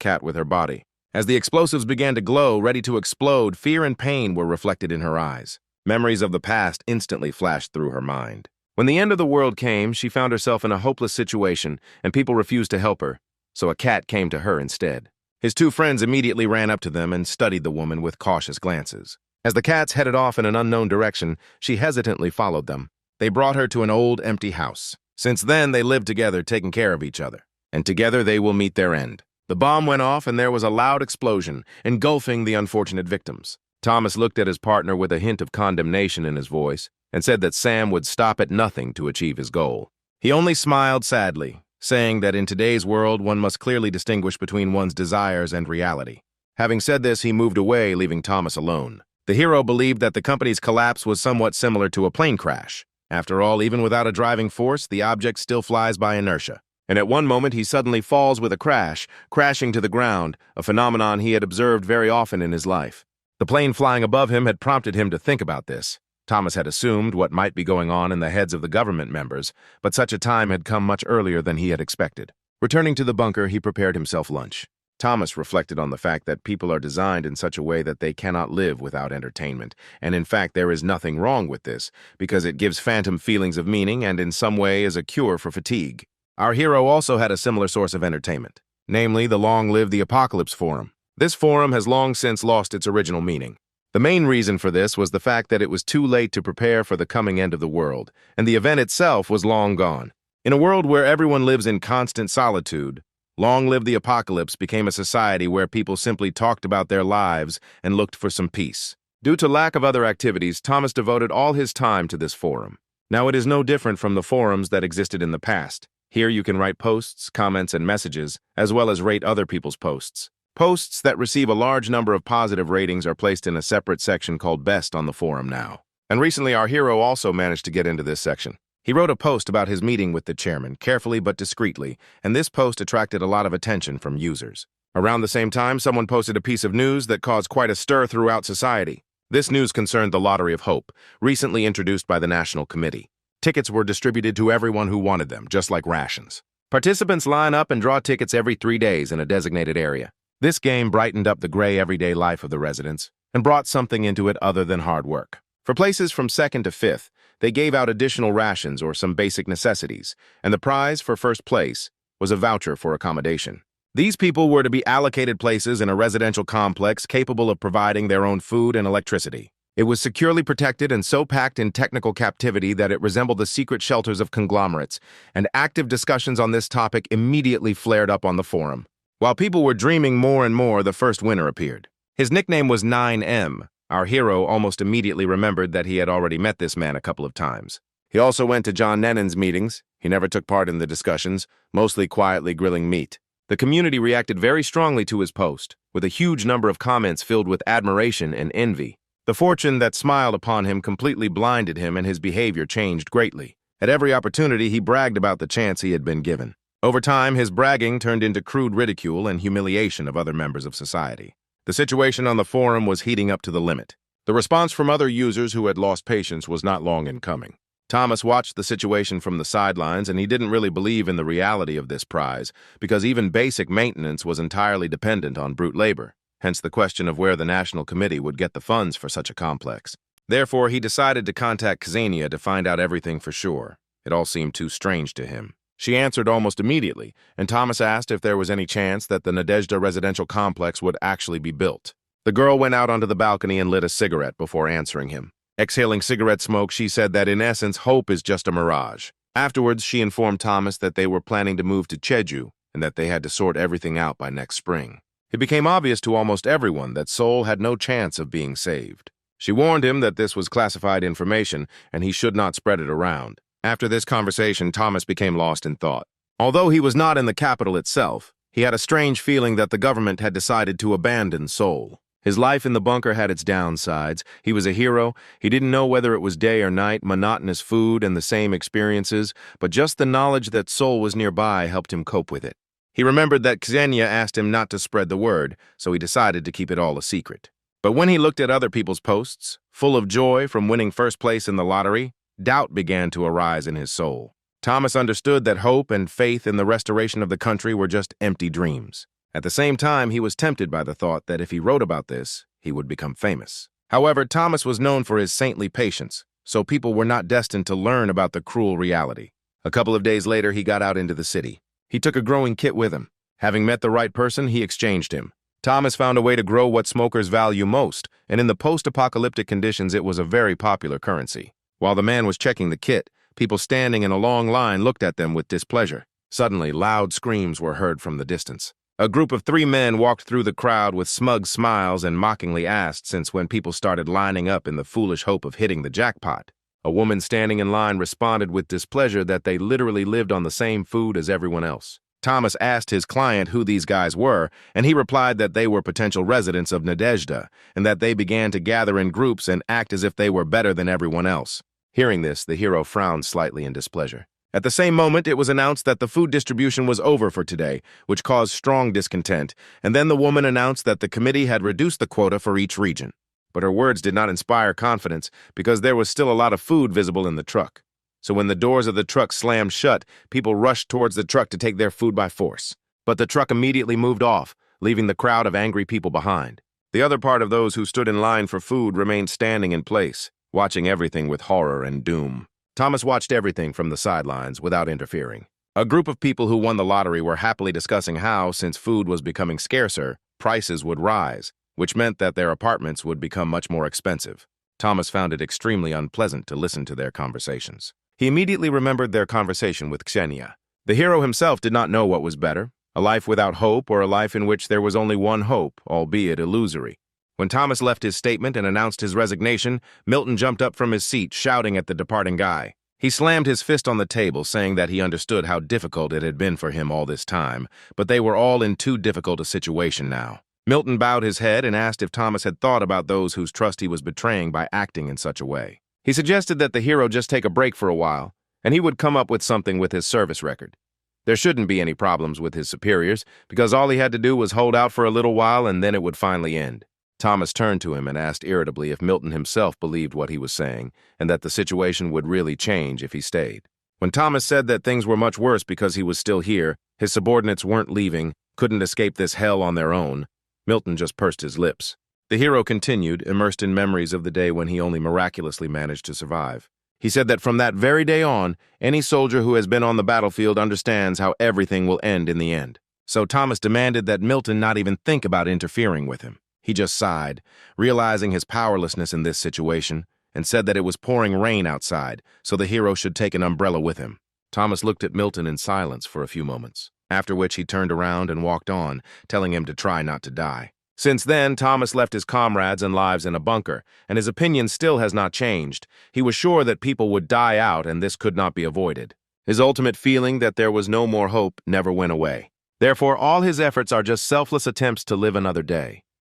cat with her body. As the explosives began to glow, ready to explode, fear and pain were reflected in her eyes. Memories of the past instantly flashed through her mind. When the end of the world came, she found herself in a hopeless situation, and people refused to help her, so a cat came to her instead. His 2 friends immediately ran up to them and studied the woman with cautious glances. As the cats headed off in an unknown direction, she hesitantly followed them. They brought her to an old, empty house. Since then, they lived together, taking care of each other. And together they will meet their end. The bomb went off and there was a loud explosion, engulfing the unfortunate victims. Thomas looked at his partner with a hint of condemnation in his voice and said that Sam would stop at nothing to achieve his goal. He only smiled sadly, saying that in today's world one must clearly distinguish between one's desires and reality. Having said this, he moved away, leaving Thomas alone. The hero believed that the company's collapse was somewhat similar to a plane crash. After all, even without a driving force, the object still flies by inertia. And at one moment, he suddenly falls with a crash, crashing to the ground, a phenomenon he had observed very often in his life. The plane flying above him had prompted him to think about this. Thomas had assumed what might be going on in the heads of the government members, but such a time had come much earlier than he had expected. Returning to the bunker, he prepared himself lunch. Thomas reflected on the fact that people are designed in such a way that they cannot live without entertainment, and in fact there is nothing wrong with this, because it gives phantom feelings of meaning and in some way is a cure for fatigue. Our hero also had a similar source of entertainment, namely the Long Live the Apocalypse forum. This forum has long since lost its original meaning. The main reason for this was the fact that it was too late to prepare for the coming end of the world, and the event itself was long gone. In a world where everyone lives in constant solitude, Long Live the Apocalypse became a society where people simply talked about their lives and looked for some peace. Due to lack of other activities, Thomas devoted all his time to this forum. Now it is no different from the forums that existed in the past. Here you can write posts, comments, and messages, as well as rate other people's posts. Posts that receive a large number of positive ratings are placed in a separate section called Best on the forum now. And recently our hero also managed to get into this section. He wrote a post about his meeting with the chairman, carefully but discreetly, and this post attracted a lot of attention from users. Around the same time, someone posted a piece of news that caused quite a stir throughout society. This news concerned the Lottery of Hope, recently introduced by the National Committee. Tickets were distributed to everyone who wanted them, just like rations. Participants line up and draw tickets every 3 days in a designated area. This game brightened up the gray everyday life of the residents and brought something into it other than hard work. For places from 2nd to 5th, they gave out additional rations or some basic necessities, and the prize for first place was a voucher for accommodation. These people were to be allocated places in a residential complex capable of providing their own food and electricity. It was securely protected and so packed in technical captivity that it resembled the secret shelters of conglomerates, and active discussions on this topic immediately flared up on the forum. While people were dreaming more and more, the first winner appeared. His nickname was 9M. Our hero almost immediately remembered that he had already met this man a couple of times. He also went to John Lennon's meetings. He never took part in the discussions, mostly quietly grilling meat. The community reacted very strongly to his post, with a huge number of comments filled with admiration and envy. The fortune that smiled upon him completely blinded him, and his behavior changed greatly. At every opportunity, he bragged about the chance he had been given. Over time, his bragging turned into crude ridicule and humiliation of other members of society. The situation on the forum was heating up to the limit. The response from other users who had lost patience was not long in coming. Thomas watched the situation from the sidelines, and he didn't really believe in the reality of this prize, because even basic maintenance was entirely dependent on brute labor, hence the question of where the National Committee would get the funds for such a complex. Therefore, he decided to contact Xenia to find out everything for sure. It all seemed too strange to him. She answered almost immediately, and Thomas asked if there was any chance that the Nadezhda residential complex would actually be built. The girl went out onto the balcony and lit a cigarette before answering him. Exhaling cigarette smoke, she said that in essence, hope is just a mirage. Afterwards, she informed Thomas that they were planning to move to Jeju and that they had to sort everything out by next spring. It became obvious to almost everyone that Seoul had no chance of being saved. She warned him that this was classified information and he should not spread it around. After this conversation, Thomas became lost in thought. Although he was not in the capital itself, he had a strange feeling that the government had decided to abandon Seoul. His life in the bunker had its downsides. He was a hero. He didn't know whether it was day or night, monotonous food and the same experiences, but just the knowledge that Seoul was nearby helped him cope with it. He remembered that Xenia asked him not to spread the word, so he decided to keep it all a secret. But when he looked at other people's posts, full of joy from winning first place in the lottery, doubt began to arise in his soul. Thomas understood that hope and faith in the restoration of the country were just empty dreams. At the same time, he was tempted by the thought that if he wrote about this, he would become famous. However, Thomas was known for his saintly patience, so people were not destined to learn about the cruel reality. A couple of days later, he got out into the city. He took a growing kit with him. Having met the right person, he exchanged him. Thomas found a way to grow what smokers value most, and in the post-apocalyptic conditions, it was a very popular currency. While the man was checking the kit, people standing in a long line looked at them with displeasure. Suddenly, loud screams were heard from the distance. A group of 3 men walked through the crowd with smug smiles and mockingly asked since when people started lining up in the foolish hope of hitting the jackpot. A woman standing in line responded with displeasure that they literally lived on the same food as everyone else. Thomas asked his client who these guys were, and he replied that they were potential residents of Nadezhda, and that they began to gather in groups and act as if they were better than everyone else. Hearing this, the hero frowned slightly in displeasure. At the same moment, it was announced that the food distribution was over for today, which caused strong discontent, and then the woman announced that the committee had reduced the quota for each region. But her words did not inspire confidence because there was still a lot of food visible in the truck. So when the doors of the truck slammed shut, people rushed towards the truck to take their food by force. But the truck immediately moved off, leaving the crowd of angry people behind. The other part of those who stood in line for food remained standing in place, watching everything with horror and doom. Thomas watched everything from the sidelines without interfering. A group of people who won the lottery were happily discussing how, since food was becoming scarcer, prices would rise, which meant that their apartments would become much more expensive. Thomas found it extremely unpleasant to listen to their conversations. He immediately remembered their conversation with Xenia. The hero himself did not know what was better, a life without hope or a life in which there was only one hope, albeit illusory. When Thomas left his statement and announced his resignation, Milton jumped up from his seat, shouting at the departing guy. He slammed his fist on the table, saying that he understood how difficult it had been for him all this time, but they were all in too difficult a situation now. Milton bowed his head and asked if Thomas had thought about those whose trust he was betraying by acting in such a way. He suggested that the hero just take a break for a while, and he would come up with something with his service record. There shouldn't be any problems with his superiors, because all he had to do was hold out for a little while and then it would finally end. Thomas turned to him and asked irritably if Milton himself believed what he was saying, and that the situation would really change if he stayed. When Thomas said that things were much worse because he was still here, his subordinates weren't leaving, couldn't escape this hell on their own, Milton just pursed his lips. The hero continued, immersed in memories of the day when he only miraculously managed to survive. He said that from that very day on, any soldier who has been on the battlefield understands how everything will end in the end. So Thomas demanded that Milton not even think about interfering with him. He just sighed, realizing his powerlessness in this situation, and said that it was pouring rain outside, so the hero should take an umbrella with him. Thomas looked at Milton in silence for a few moments, after which he turned around and walked on, telling him to try not to die. Since then, Thomas left his comrades and lives in a bunker, and his opinion still has not changed. He was sure that people would die out and this could not be avoided. His ultimate feeling that there was no more hope never went away. Therefore, all his efforts are just selfless attempts to live another day.